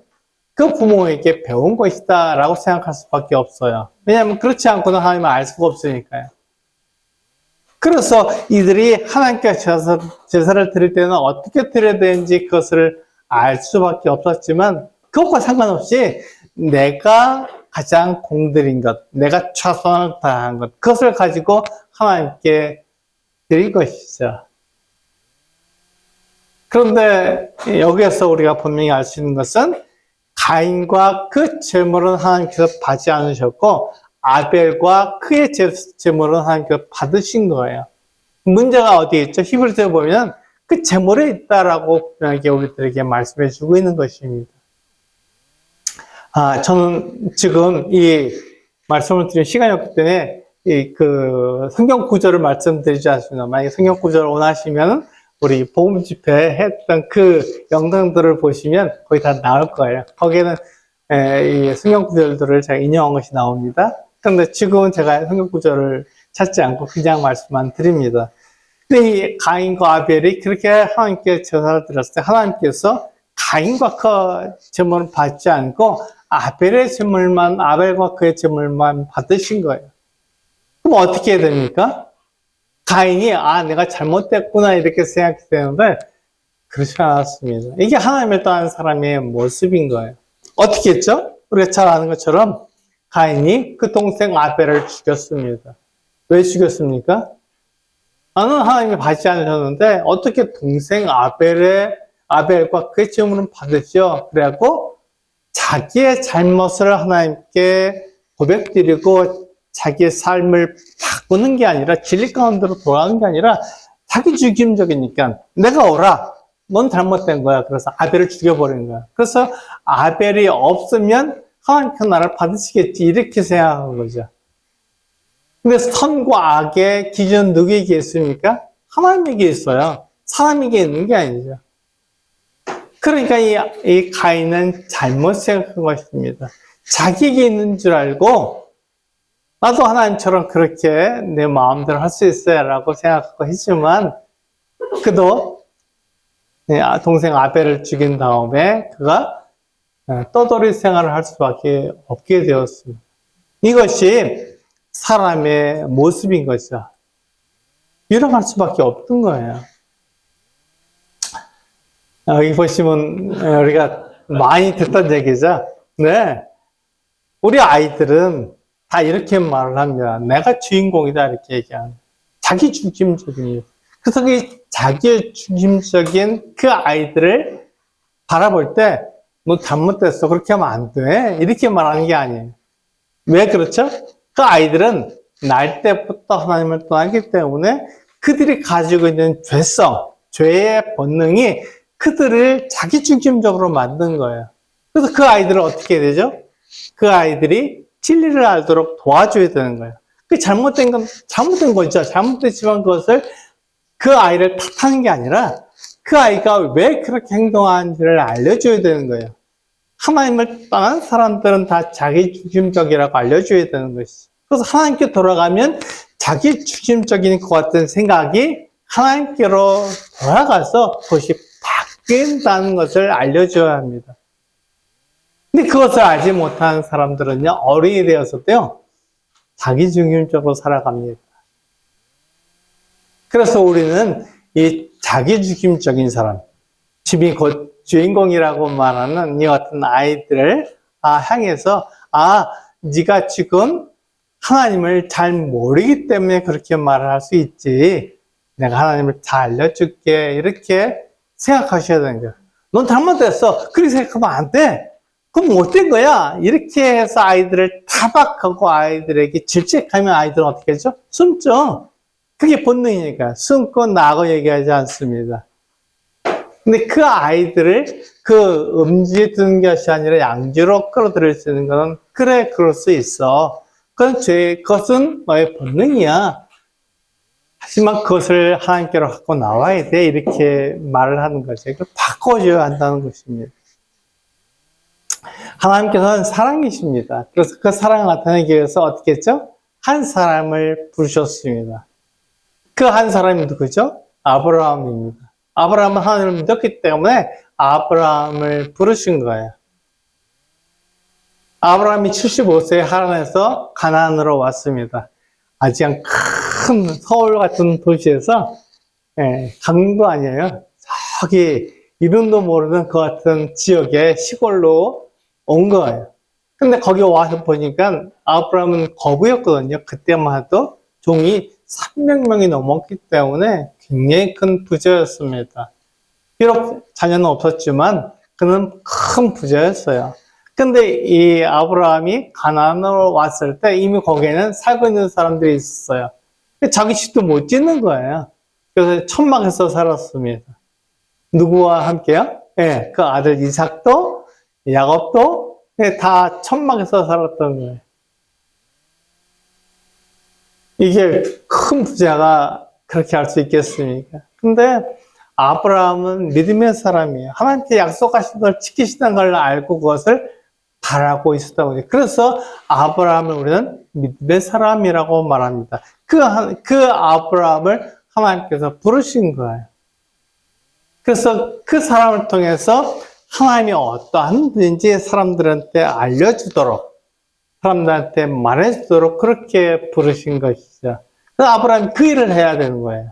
그 부모에게 배운 것이다 라고 생각할 수밖에 없어요. 왜냐하면 그렇지 않고는 하나님을 알 수가 없으니까요. 그래서 이들이 하나님께 제사를 드릴 때는 어떻게 드려야 되는지 그것을 알 수밖에 없었지만 그것과 상관없이 내가 가장 공들인 것, 내가 최선을 다한 것, 그것을 가지고 하나님께 드릴 것이죠. 그런데 여기에서 우리가 분명히 알 수 있는 것은 가인과 그 제물은 하나님께서 받지 않으셨고 아벨과 그의 제물은 하나님께서 받으신 거예요. 문제가 어디에 있죠? 히브리서에 보면 그 제물에 있다라고 분명하게 우리들에게 말씀해 주고 있는 것입니다. 저는 지금 이 말씀을 드릴 시간이 없기 때문에 그 성경 구절을 말씀드리지 않습니다. 만약에 성경 구절을 원하시면 우리 복음 집회 했던 그 영상들을 보시면 거의 다 나올 거예요. 거기에는 이 성경 구절들을 제가 인용한 것이 나옵니다. 그런데 지금은 제가 성경 구절을 찾지 않고 그냥 말씀만 드립니다. 근데 이 가인과 아벨이 그렇게 하나님께 제사를 드렸을 때 하나님께서 가인과 그 제물을 받지 않고 아벨과 그의 제물만 받으신 거예요. 그럼 어떻게 해야 됩니까? 가인이 내가 잘못됐구나 이렇게 생각이 되는데 그렇지 않았습니다. 이게 하나님을 떠난 사람의 모습인 거예요. 어떻게 했죠? 우리가 잘 아는 것처럼 가인이 그 동생 아벨을 죽였습니다. 왜 죽였습니까? 나는 하나님이 받지 않으셨는데 어떻게 동생 아벨과 그의 제물은 받으죠? 그래갖고 자기의 잘못을 하나님께 고백드리고 자기의 삶을 바꾸는 게 아니라 진리 가운데로 돌아가는 게 아니라 자기 중심적이니까 내가 오라. 넌 잘못된 거야. 그래서 아벨을 죽여버린 거야. 그래서 아벨이 없으면 하나님께서 나를 받으시겠지 이렇게 생각한 거죠. 근데 선과 악의 기준은 누구에게 있습니까? 하나님에게 있어요. 사람에게 있는 게 아니죠. 그러니까 이 가인은 잘못 생각한 것입니다. 자기에게 있는 줄 알고 나도 하나님처럼 그렇게 내 마음대로 할 수 있어야 라고 생각하고 했지만 그도 동생 아벨을 죽인 다음에 그가 떠돌이 생활을 할 수밖에 없게 되었습니다. 이것이 사람의 모습인 거죠. 유력할 수밖에 없던 거예요. 여기 보시면 우리가 많이 듣던 얘기죠. 네, 우리 아이들은 다 이렇게 말을 합니다. 내가 주인공이다 이렇게 얘기하는 자기 중심적인. 그래서 그 자기 중심적인 그 아이들을 바라볼 때 너 잘못됐어 그렇게 하면 안 돼 이렇게 말하는 게 아니에요. 왜 그렇죠? 그 아이들은 날 때부터 하나님을 떠나기 때문에 그들이 가지고 있는 죄성, 죄의 본능이 그들을 자기중심적으로 만든 거예요. 그래서 그 아이들은 어떻게 해야 되죠? 그 아이들이 진리를 알도록 도와줘야 되는 거예요. 그 잘못된 건 잘못된 거죠. 잘못됐지만 그것을 그 아이를 탓하는 게 아니라 그 아이가 왜 그렇게 행동하는지를 알려줘야 되는 거예요. 하나님을 떠난 사람들은 다 자기중심적이라고 알려줘야 되는 것이죠. 그래서 하나님께 돌아가면 자기중심적인 것 같은 생각이 하나님께로 돌아가서 그것이 바뀐다는 것을 알려줘야 합니다. 근데 그것을 알지 못하는 사람들은요, 어른이 되어서도요, 자기중심적으로 살아갑니다. 그래서 우리는 이 자기중심적인 사람, 집이 곧 주인공이라고 말하는 이 같은 아이들을 향해서 네가 지금 하나님을 잘 모르기 때문에 그렇게 말을 할 수 있지. 내가 하나님을 잘 알려줄게. 이렇게 생각하셔야 되는 거예요. 넌 잘못됐어. 그렇게 생각하면 안 돼. 그럼 못된 거야. 이렇게 해서 아이들을 타박하고 아이들에게 질책하면 아이들은 어떻게 하죠? 숨죠. 그게 본능이니까. 숨고 나고 얘기하지 않습니다. 근데 그 아이들을 그 음지에 두는 것이 아니라 양지로 끌어들일 수 있는 것은 그래, 그럴 수 있어. 그것은 너의 본능이야. 하지만 그것을 하나님께로 갖고 나와야 돼. 이렇게 말을 하는 거죠. 이걸 바꿔줘야 한다는 것입니다. 하나님께서는 사랑이십니다. 그래서 그 사랑을 나타내기 위해서 어떻게 했죠? 한 사람을 부르셨습니다. 그 한 사람이 누구죠? 아브라함입니다. 아브라함은 하나님을 믿었기 때문에 아브라함을 부르신 거예요. 아브라함이 75세에 하란에서 가나안으로 왔습니다. 아주 큰 서울 같은 도시에서, 강도 아니에요. 저기 이름도 모르는 그 같은 지역의 시골로 온 거예요. 근데 거기 와서 보니까 아브라함은 거부였거든요. 그때만 해도 종이 300명이 넘었기 때문에 굉장히 큰 부자였습니다. 비록 자녀는 없었지만 그는 큰 부자였어요. 근데 이 아브라함이 가나안으로 왔을 때 이미 거기에는 살고 있는 사람들이 있었어요. 자기 집도 못 짓는 거예요. 그래서 천막에서 살았습니다. 누구와 함께요? 그 아들 이삭도 야곱도 다 천막에서 살았던 거예요. 이게 큰 부자가 그렇게 할 수 있겠습니까? 근데 아브라함은 믿음의 사람이에요. 하나님께 약속하신 걸 지키시는 걸 알고 그것을 바라고 있었다 보니 그래서 아브라함을 우리는 믿음의 사람이라고 말합니다. 그 아브라함을 하나님께서 부르신 거예요. 그래서 그 사람을 통해서 하나님이 어떠한 분인지 사람들한테 알려주도록 사람들한테 말해주도록 그렇게 부르신 것이죠. 그래서 아브라함이 그 일을 해야 되는 거예요.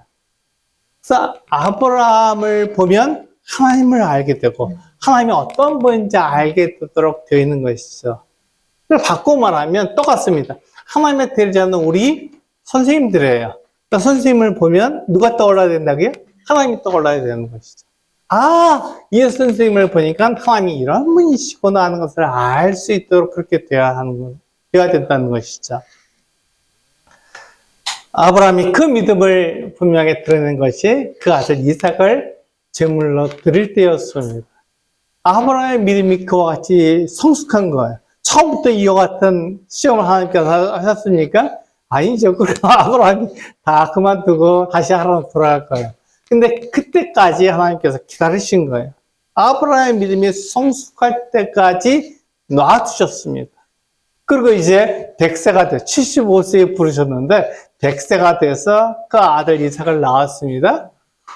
그래서 아브라함을 보면 하나님을 알게 되고 하나님이 어떤 분인지 알게 되도록 되어 있는 것이죠. 그걸 바꿔 말하면 똑같습니다. 하나님의 대리자는 우리 선생님들이에요. 그러니까 선생님을 보면 누가 떠올라야 된다고요? 하나님이 떠올라야 되는 것이죠. 예수 선생님을 보니까 하나님이 이런 분이시구나 하는 것을 알 수 있도록 그렇게 되어야 된다는 것이죠. 아브라함이 그 믿음을 분명히 드러낸 것이 그 아들 이삭을 제물로 드릴 때였습니다. 아브라함의 믿음이 그와 같이 성숙한 거예요. 처음부터 이와 같은 시험을 하나님께서 하셨습니까? 아니죠. 그럼 아브라함이 다 그만두고 다시 하나님 돌아갈 거예요. 근데 그때까지 하나님께서 기다리신 거예요. 아브라함의 믿음이 성숙할 때까지 놔두셨습니다. 그리고 이제 100세가 돼, 75세에 부르셨는데 100세가 돼서 그 아들 이삭을 낳았습니다.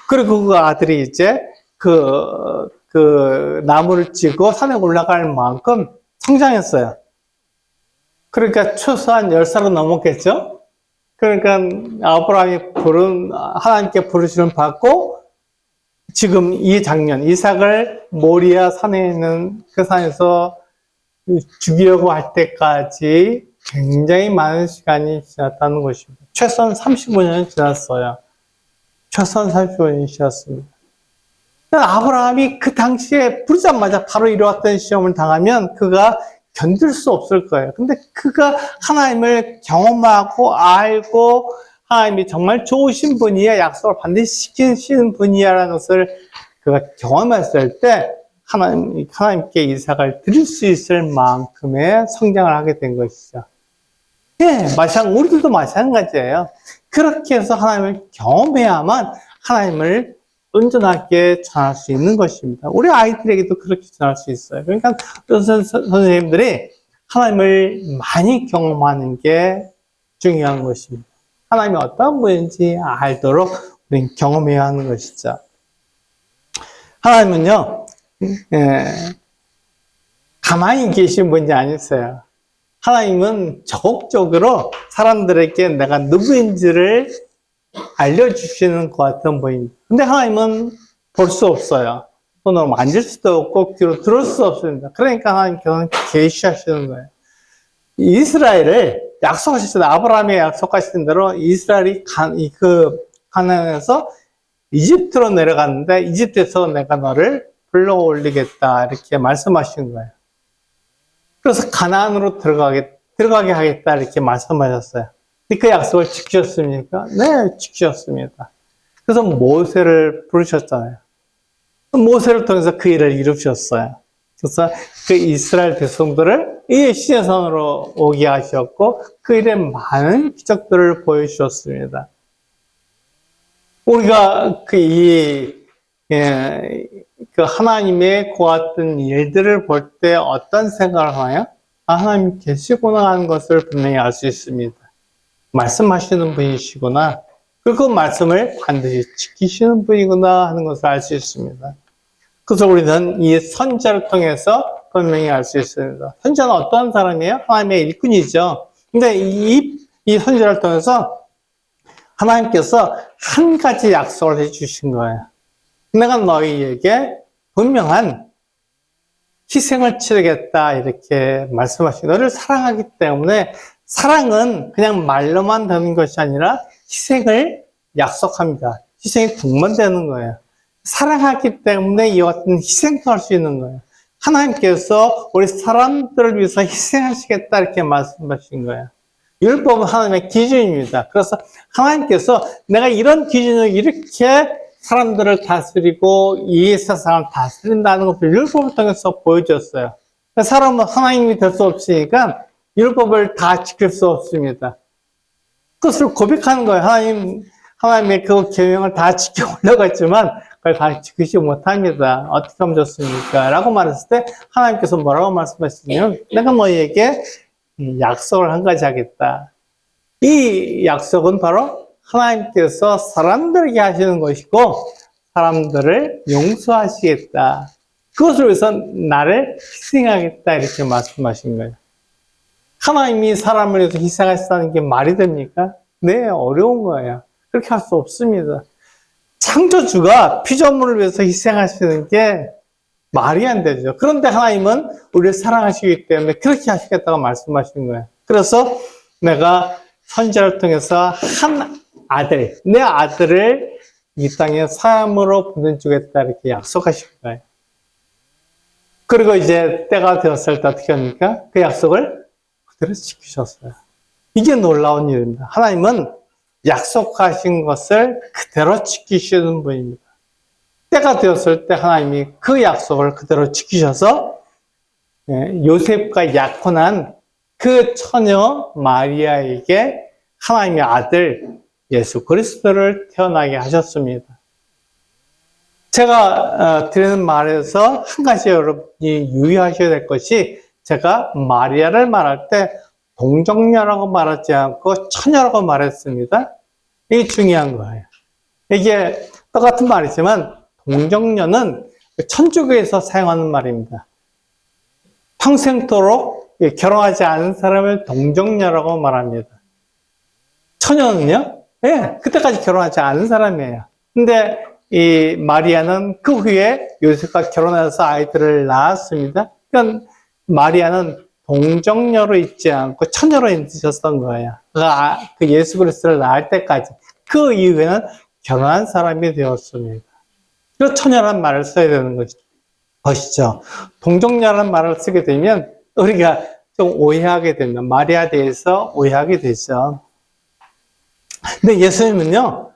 그리고 그 아들이 이제 그 그 나무를 찌고 산에 올라갈 만큼 성장했어요. 그러니까 최소한 10살은 넘었겠죠? 그러니까 아브라함이 하나님께 부르심을 받고 지금 이 장면, 이삭을 모리아 산에 있는 그 산에서 죽이려고 할 때까지 굉장히 많은 시간이 지났다는 것입니다. 최소한 35년이 지났어요. 최소한 35년이 지났습니다. 아브라함이 그 당시에 부르자마자 바로 이루었던 시험을 당하면 그가 견딜 수 없을 거예요. 근데 그가 하나님을 경험하고 알고 하나님이 정말 좋으신 분이야, 약속을 반드시 지키시는 분이야라는 것을 그가 경험했을 때 하나님께 이삭을 드릴 수 있을 만큼의 성장을 하게 된 것이죠. 예, 우리들도 마찬가지예요. 그렇게 해서 하나님을 경험해야만 하나님을 온전하게 전할 수 있는 것입니다. 우리 아이들에게도 그렇게 전할 수 있어요. 그러니까 선생님들이 하나님을 많이 경험하는 게 중요한 것입니다. 하나님이 어떤 분인지 알도록 우리는 경험해야 하는 것이죠. 하나님은요, 가만히 계신 분이 아니세요. 하나님은 적극적으로 사람들에게 내가 누구인지를 알려주시는 것 같은 분입니다. 근데 하나님은 볼 수 없어요. 손으로 만질 수도 없고 귀로 들을 수 없습니다. 그러니까 하나님께서는 계시하시는 거예요. 이스라엘을 약속하셨어요. 아브라함이 약속하신 대로 이스라엘이 가나안에서 이집트로 내려갔는데 이집트에서 내가 너를 불러올리겠다 이렇게 말씀하신 거예요. 그래서 가나안으로 들어가게 하겠다 이렇게 말씀하셨어요. 그 약속을 지키셨습니까? 네, 지키셨습니다. 그래서 모세를 부르셨잖아요. 모세를 통해서 그 일을 이루셨어요. 그래서 그 이스라엘 백성들을 이 시내산으로 오게 하셨고 그 일에 많은 기적들을 보여주셨습니다. 우리가 그 하나님의 고았던 일들을 볼 때 어떤 생각을 하나요? 하나님 계시구나 하는 것을 분명히 알 수 있습니다. 말씀하시는 분이시구나. 그리고 그 말씀을 반드시 지키시는 분이구나 하는 것을 알 수 있습니다. 그래서 우리는 이 선지자를 통해서 분명히 알 수 있습니다. 선지자는 어떠한 사람이에요? 하나님의 일꾼이죠. 근데 이 선지자를 통해서 하나님께서 한 가지 약속을 해주신 거예요. 내가 너희에게 분명한 희생을 치르겠다 이렇게 말씀하신 너를 사랑하기 때문에 사랑은 그냥 말로만 되는 것이 아니라 희생을 약속합니다. 희생이 동반되는 거예요. 사랑하기 때문에 이와 같은 희생도 할 수 있는 거예요. 하나님께서 우리 사람들을 위해서 희생하시겠다 이렇게 말씀하신 거예요. 율법은 하나님의 기준입니다. 그래서 하나님께서 내가 이런 기준으로 이렇게 사람들을 다스리고 이 세상을 다스린다는 것을 율법을 통해서 보여줬어요. 사람은 하나님이 될 수 없으니까 율법을 다 지킬 수 없습니다. 그것을 고백하는 거예요. 하나님의 그 계명을 다 지켜오려고 했지만 그걸 다 지키지 못합니다. 어떻게 하면 좋습니까? 라고 말했을 때 하나님께서 뭐라고 말씀하시냐면 내가 너희에게 약속을 한 가지 하겠다. 이 약속은 바로 하나님께서 사람들에게 하시는 것이고 사람들을 용서하시겠다. 그것을 위해서 나를 희생하겠다 이렇게 말씀하신 거예요. 하나님이 사람을 위해서 희생하시다는 게 말이 됩니까? 네, 어려운 거예요. 그렇게 할 수 없습니다. 창조주가 피조물을 위해서 희생하시는 게 말이 안 되죠. 그런데 하나님은 우리를 사랑하시기 때문에 그렇게 하시겠다고 말씀하시는 거예요. 그래서 내가 선지자를 통해서 한 아들, 내 아들을 이 땅에 사람으로 보내주겠다 이렇게 약속하신 거예요. 그리고 이제 때가 되었을 때 어떻게 합니까? 그 약속을 그대로 지키셨어요. 이게 놀라운 일입니다. 하나님은 약속하신 것을 그대로 지키시는 분입니다. 때가 되었을 때 하나님이 그 약속을 그대로 지키셔서 요셉과 약혼한 그 처녀 마리아에게 하나님의 아들 예수 그리스도를 태어나게 하셨습니다. 제가 드리는 말에서 한 가지 여러분이 유의하셔야 될 것이 제가 마리아를 말할 때 동정녀라고 말하지 않고 처녀라고 말했습니다. 이게 중요한 거예요. 이게 똑같은 말이지만 동정녀는 천주교에서 사용하는 말입니다. 평생토록 결혼하지 않은 사람을 동정녀라고 말합니다. 처녀는요? 예, 그때까지 결혼하지 않은 사람이에요. 근데 이 마리아는 그 후에 요셉과 결혼해서 아이들을 낳았습니다. 그러니까 마리아는 동정녀로 있지 않고 처녀로 있었던 거예요. 그 예수 그리스도를 낳을 때까지. 그 이후에는 결혼한 사람이 되었습니다. 그래서 처녀란 말을 써야 되는 것이죠. 동정녀라는 말을 쓰게 되면 우리가 좀 오해하게 됩니다. 마리아에 대해서 오해하게 되죠. 근데 예수님은요,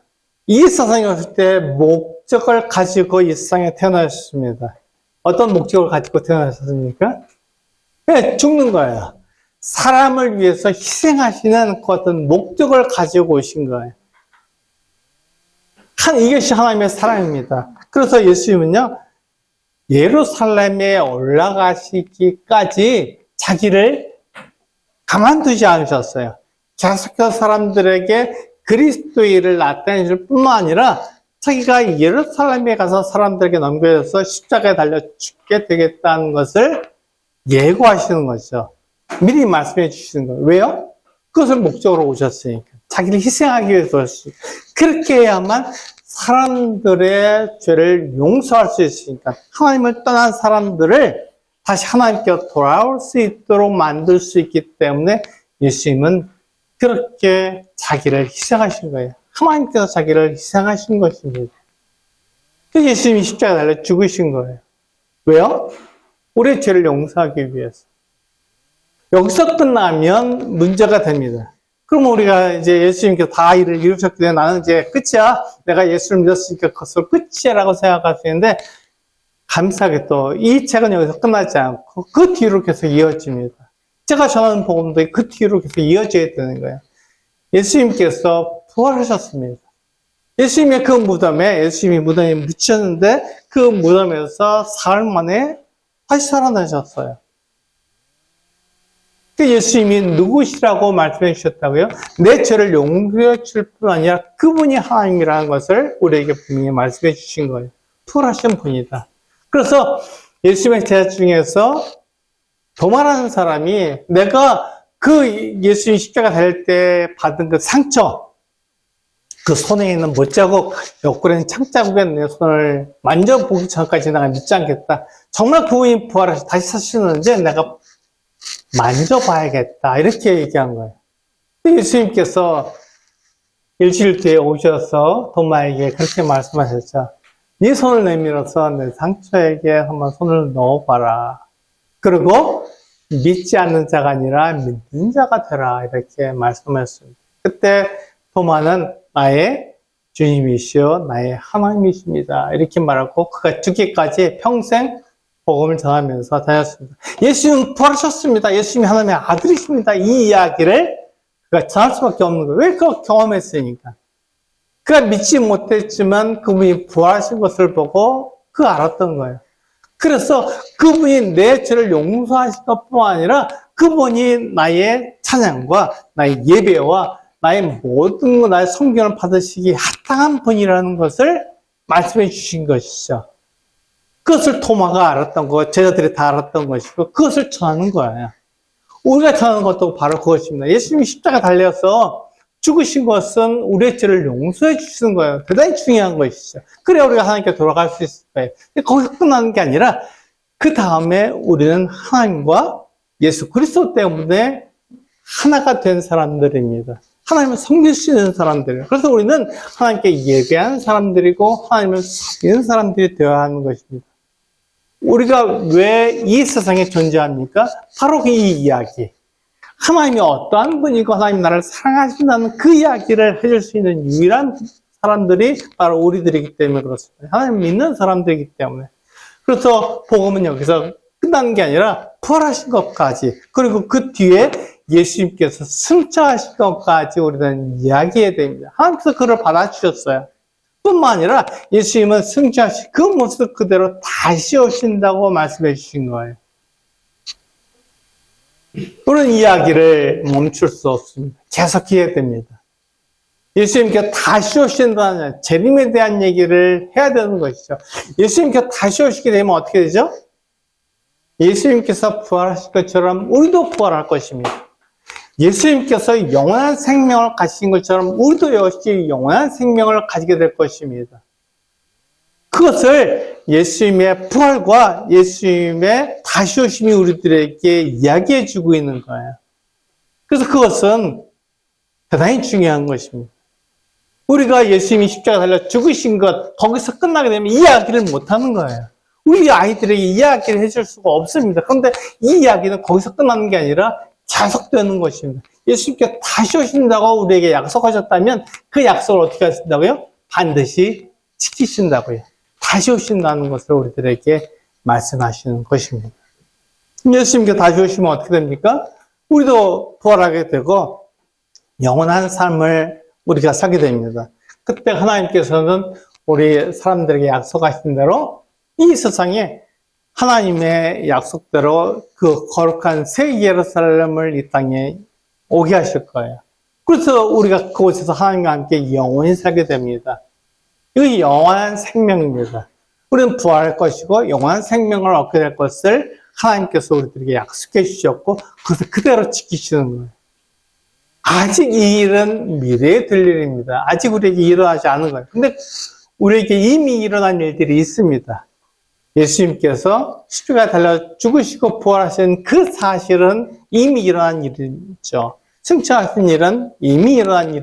이 세상에 왔을 때 목적을 가지고 이 세상에 태어나셨습니다. 어떤 목적을 가지고 태어나셨습니까? 네, 죽는 거예요. 사람을 위해서 희생하시는 그 어떤 목적을 가지고 오신 거예요. 이것이 하나님의 사랑입니다. 그래서 예수님은요, 예루살렘에 올라가시기까지 자기를 가만두지 않으셨어요. 계속해서 사람들에게 그리스도의 일을 나타내줄 뿐만 아니라 자기가 예루살렘에 가서 사람들에게 넘겨져서 십자가에 달려 죽게 되겠다는 것을 예고하시는 거죠. 미리 말씀해 주시는 거예요. 왜요? 그것을 목적으로 오셨으니까. 자기를 희생하기 위해서 오셨으니까. 그렇게 해야만 사람들의 죄를 용서할 수 있으니까. 하나님을 떠난 사람들을 다시 하나님께 돌아올 수 있도록 만들 수 있기 때문에 예수님은 그렇게 자기를 희생하신 거예요. 하나님께서 자기를 희생하신 것입니다. 그래서 예수님이 십자가에 달려 죽으신 거예요. 왜요? 우리의 죄를 용서하기 위해서. 여기서 끝나면 문제가 됩니다. 그럼 우리가 이제 예수님께서 다 일을 이루셨기 때문에 나는 이제 끝이야. 내가 예수를 믿었으니까 그것으로 끝이야라고 생각할 수 있는데, 감사하게 또 이 책은 여기서 끝나지 않고 그 뒤로 계속 이어집니다. 제가 전하는 복음도 그 뒤로 계속 이어져야 되는 거예요. 예수님께서 부활하셨습니다. 예수님의 그 무덤에, 예수님이 무덤에 묻혔는데 그 무덤에서 사흘 만에 다시 살아나셨어요. 그 예수님이 누구시라고 말씀해 주셨다고요? 내 죄를 용서해 줄 뿐 아니라 그분이 하나님이라는 것을 우리에게 분명히 말씀해 주신 거예요. 부활하신 분이다. 그래서 예수님의 제자 중에서 도마라는 사람이 내가 그 예수님 십자가 달릴 때 받은 그 상처, 그 손에 있는 못자국, 옆구리에 있는 창자국에 내 손을 만져보기 전까지 내가 믿지 않겠다. 정말 그분이 부활하셔서 다시 사시는데 내가 만져봐야겠다. 이렇게 얘기한 거예요. 예수님께서 일주일 뒤에 오셔서 도마에게 그렇게 말씀하셨죠. 네 손을 내밀어서 내 상처에게 한번 손을 넣어봐라. 그리고 믿지 않는 자가 아니라 믿는 자가 되라. 이렇게 말씀하셨습니다. 그때 도마는 나의 주님이시여 나의 하나님이십니다. 이렇게 말하고 그가 죽기까지 평생 복음을 전하면서 다녔습니다. 예수님 부활하셨습니다. 예수님이 하나님의 아들이십니다. 이 이야기를 그가 전할 수밖에 없는 거예요. 왜? 그거 경험했으니까. 그가 믿지 못했지만 그분이 부활하신 것을 보고 그 알았던 거예요. 그래서 그분이 내 죄를 용서하신 것뿐만 아니라 그분이 나의 찬양과 나의 예배와 나의 모든 것, 나의 성경을 받으시기 합당한 분이라는 것을 말씀해 주신 것이죠. 그것을 토마가 알았던 거, 제자들이 다 알았던 것이고 그것을 전하는 거예요. 우리가 전하는 것도 바로 그것입니다. 예수님이 십자가 달려서 죽으신 것은 우리의 죄를 용서해 주시는 거예요. 대단히 중요한 것이죠. 그래야 우리가 하나님께 돌아갈 수 있을 거예요. 거기서 끝나는 게 아니라 그 다음에 우리는 하나님과 예수 그리스도 때문에 하나가 된 사람들입니다. 하나님을 섬길 수 있는 사람들이에요. 그래서 우리는 하나님께 예배하는 사람들이고 하나님을 섬기는 사람들이 되어야 하는 것입니다. 우리가 왜 이 세상에 존재합니까? 바로 이 이야기. 하나님이 어떠한 분이고 하나님 나를 사랑하신다는 그 이야기를 해줄 수 있는 유일한 사람들이 바로 우리들이기 때문에 그렇습니다. 하나님 믿는 사람들이기 때문에. 그래서 복음은 여기서 끝나는 게 아니라 부활하신 것까지, 그리고 그 뒤에 예수님께서 승천하신 것까지 우리는 이야기해야 됩니다. 하나님께서 그를 받아주셨어요. 뿐만 아니라 예수님은 승천하신 그 모습 그대로 다시 오신다고 말씀해 주신 거예요. 그런 이야기를 멈출 수 없습니다. 계속해야 됩니다. 예수님께서 다시 오신다는 재림에 대한 얘기를 해야 되는 것이죠. 예수님께서 다시 오시게 되면 어떻게 되죠? 예수님께서 부활하실 것처럼 우리도 부활할 것입니다. 예수님께서 영원한 생명을 가지신 것처럼 우리도 역시 영원한 생명을 가지게 될 것입니다. 그것을 예수님의 부활과 예수님의 다시 오심이 우리들에게 이야기해 주고 있는 거예요. 그래서 그것은 대단히 중요한 것입니다. 우리가 예수님이 십자가 달려 죽으신 것, 거기서 끝나게 되면 이야기를 못하는 거예요. 우리 아이들에게 이야기를 해줄 수가 없습니다. 그런데 이 이야기는 거기서 끝나는 게 아니라 계속되는 것입니다. 예수님께 다시 오신다고 우리에게 약속하셨다면 그 약속을 어떻게 하신다고요? 반드시 지키신다고요. 다시 오신다는 것을 우리들에게 말씀하시는 것입니다. 예수님께 다시 오시면 어떻게 됩니까? 우리도 부활하게 되고 영원한 삶을 우리가 살게 됩니다. 그때 하나님께서는 우리 사람들에게 약속하신 대로 이 세상에 하나님의 약속대로 그 거룩한 새 예루살렘을 이 땅에 오게 하실 거예요. 그래서 우리가 그곳에서 하나님과 함께 영원히 살게 됩니다. 이거 영원한 생명입니다. 우리는 부활할 것이고 영원한 생명을 얻게 될 것을 하나님께서 우리들에게 약속해 주셨고 그것을 그대로 지키시는 거예요. 아직 이 일은 미래에 될 일입니다. 아직 우리에게 일어나지 않은 거예요. 근데 우리에게 이미 일어난 일들이 있습니다. 예수님께서 십자가에 달려 죽으시고 부활하신 그 사실은 이미 일어난 일이죠. 승천하신 일은 이미 일어난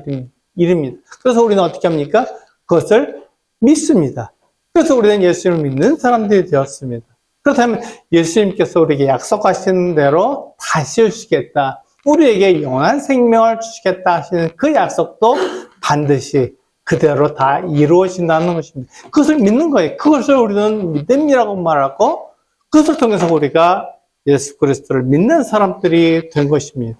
일입니다. 그래서 우리는 어떻게 합니까? 그것을 믿습니다. 그래서 우리는 예수님을 믿는 사람들이 되었습니다. 그렇다면 예수님께서 우리에게 약속하신 대로 다시 오시겠다. 우리에게 영원한 생명을 주시겠다 하시는 그 약속도 반드시 그대로 다 이루어진다는 것입니다. 그것을 믿는 거예요. 그것을 우리는 믿음이라고 말하고 그것을 통해서 우리가 예수 그리스도를 믿는 사람들이 된 것입니다.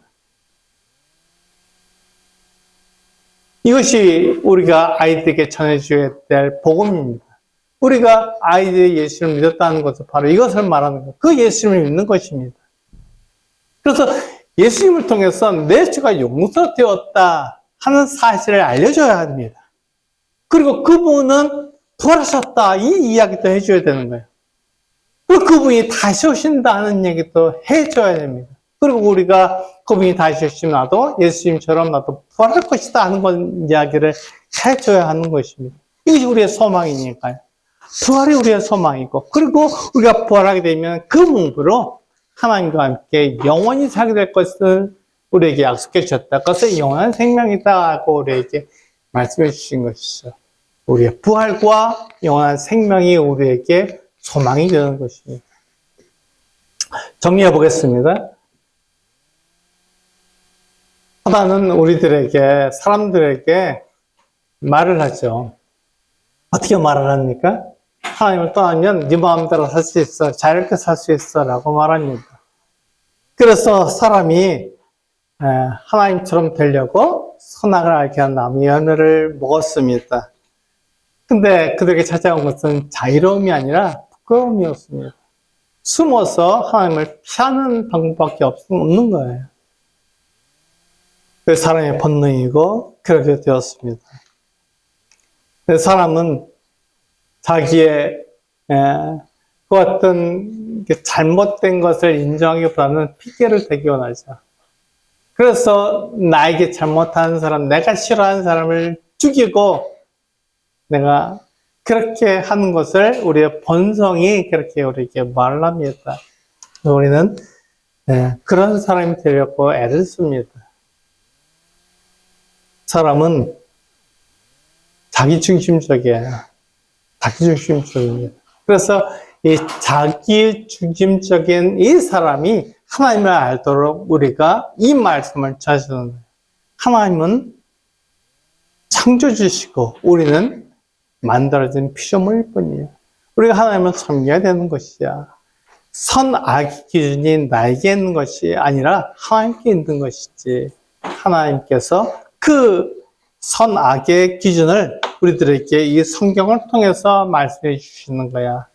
이것이 우리가 아이들에게 전해줘야 될 복음입니다. 우리가 아이들이 예수를 믿었다는 것은 바로 이것을 말하는 거예요. 그 예수님을 믿는 것입니다. 그래서 예수님을 통해서 내 죄가 용서되었다 하는 사실을 알려줘야 합니다. 그리고 그분은 부활하셨다 이 이야기도 해줘야 되는 거예요. 그리고 그분이 다시 오신다는 얘기도 해줘야 됩니다. 그리고 우리가 그분이 다시 오시면 나도 예수님처럼 나도 부활할 것이다 하는 건 이야기를 해줘야 하는 것입니다. 이것이 우리의 소망이니까요. 부활이 우리의 소망이고 그리고 우리가 부활하게 되면 그 몸으로 하나님과 함께 영원히 살게 될 것을 우리에게 약속해 주셨다. 그것은 영원한 생명이다 하고 우리에게 말씀해 주신 것이죠. 우리의 부활과 영원한 생명이 우리에게 소망이 되는 것입니다. 정리해 보겠습니다. 사단은 우리들에게, 사람들에게 말을 하죠. 어떻게 말을 합니까? 하나님을 떠나면 네 마음대로 살 수 있어, 자유롭게 살 수 있어 라고 말합니다. 그래서 사람이 하나님처럼 되려고 선악을 알게 한 나무 열매를 먹었습니다. 근데 그들에게 찾아온 것은 자유로움이 아니라 부끄러움이었습니다. 숨어서 하나님을 피하는 방법밖에 없는 거예요. 그 사람의 본능이고 그렇게 되었습니다. 사람은 자기의 그 어떤 잘못된 것을 인정하기보다는 핑계를 대기 원하죠. 그래서 나에게 잘못하는 사람, 내가 싫어하는 사람을 죽이고 내가 그렇게 하는 것을 우리의 본성이 그렇게 우리에게 말을 합니다. 우리는 그런 사람이 되려고 애를 씁니다. 사람은 자기중심적이에요. 자기중심적입니다. 그래서 이 자기중심적인 이 사람이 하나님을 알도록 우리가 이 말씀을 찾으는 거예요. 하나님은 창조주시고 우리는 만들어진 피조물일 뿐이에요. 우리가 하나님을 섬겨야 되는 것이야. 선악의 기준이 나에게 있는 것이 아니라 하나님께 있는 것이지. 하나님께서 그 선악의 기준을 우리들에게 이 성경을 통해서 말씀해 주시는 거야.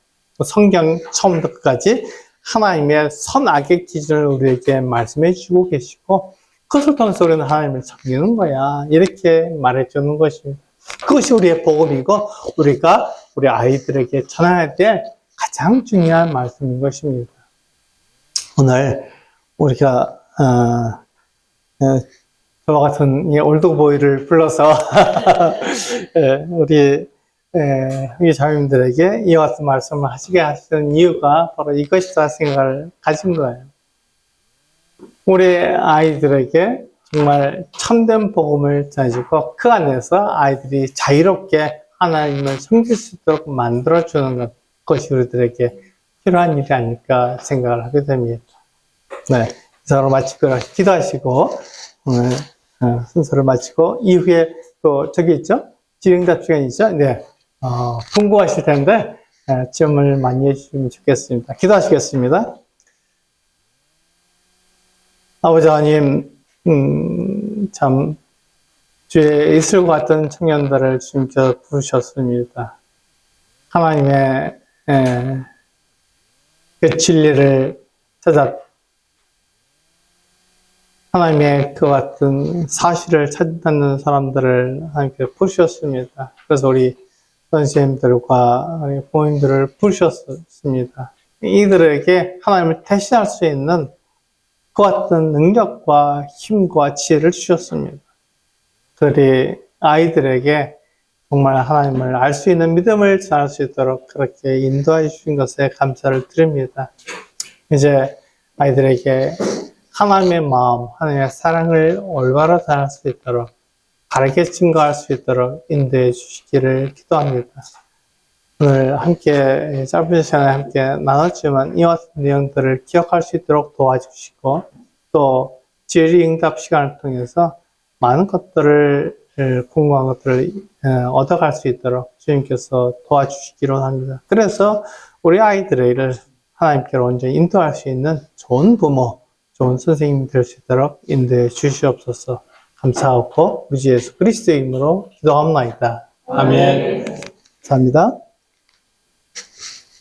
성경 처음부터 끝까지 하나님의 선악의 기준을 우리에게 말씀해 주고 계시고 그것을 통해서 우리는 하나님을 섬기는 거야. 이렇게 말해주는 것입니다. 그것이 우리의 복음이고 우리가 우리 아이들에게 전해야 될 가장 중요한 말씀인 것입니다. 오늘 우리가 저와 같은 올드보이를 불러서 우리 형제 자매님들에게 이와 같은 말씀을 하시게 하시는 이유가 바로 이것이다 생각을 가진 거예요. 우리 아이들에게 정말 참된 복음을 전해주고 그 안에서 아이들이 자유롭게 하나님을 섬길 수 있도록 만들어주는 것이 우리들에게 필요한 일이 아닐까 생각을 하게 됩니다. 네, 이사로 마치고 기도하시고 오늘 순서를 마치고 이후에 또 저기 있죠? 질의응답 시간이죠? 네, 궁금하실 텐데 질문을 많이 해주시면 좋겠습니다. 기도하시겠습니다. 아버지 하나님, 참 주에 있을 것 같은 청년들을 주님께서 부르셨습니다. 하나님의 그 진리를 찾아 하나님의 그 같은 사실을 찾는 사람들을 하나님께 부르셨습니다. 그래서 우리 선생님들과 우리 부모님들을 부르셨습니다. 이들에게 하나님을 대신할 수 있는 그 같은 능력과 힘과 지혜를 주셨습니다. 그들이 아이들에게 정말 하나님을 알 수 있는 믿음을 전할 수 있도록 그렇게 인도해 주신 것에 감사를 드립니다. 이제 아이들에게 하나님의 마음, 하나님의 사랑을 올바로 전할 수 있도록 바르게 증거할 수 있도록 인도해 주시기를 기도합니다. 오늘 함께 짧은 시간에 함께 나눴지만 이와 같은 내용들을 기억할 수 있도록 도와주시고 또 질의응답 시간을 통해서 많은 것들을 궁금한 것들을 얻어갈 수 있도록 주님께서 도와주시기로 합니다. 그래서 우리 아이들을 하나님께로 온전히 인도할 수 있는 좋은 부모, 좋은 선생님이 될 수 있도록 인도해 주시옵소서. 감사하고 우리 주 예수 그리스도의 이름으로 기도합나이다. 아멘. 감사합니다.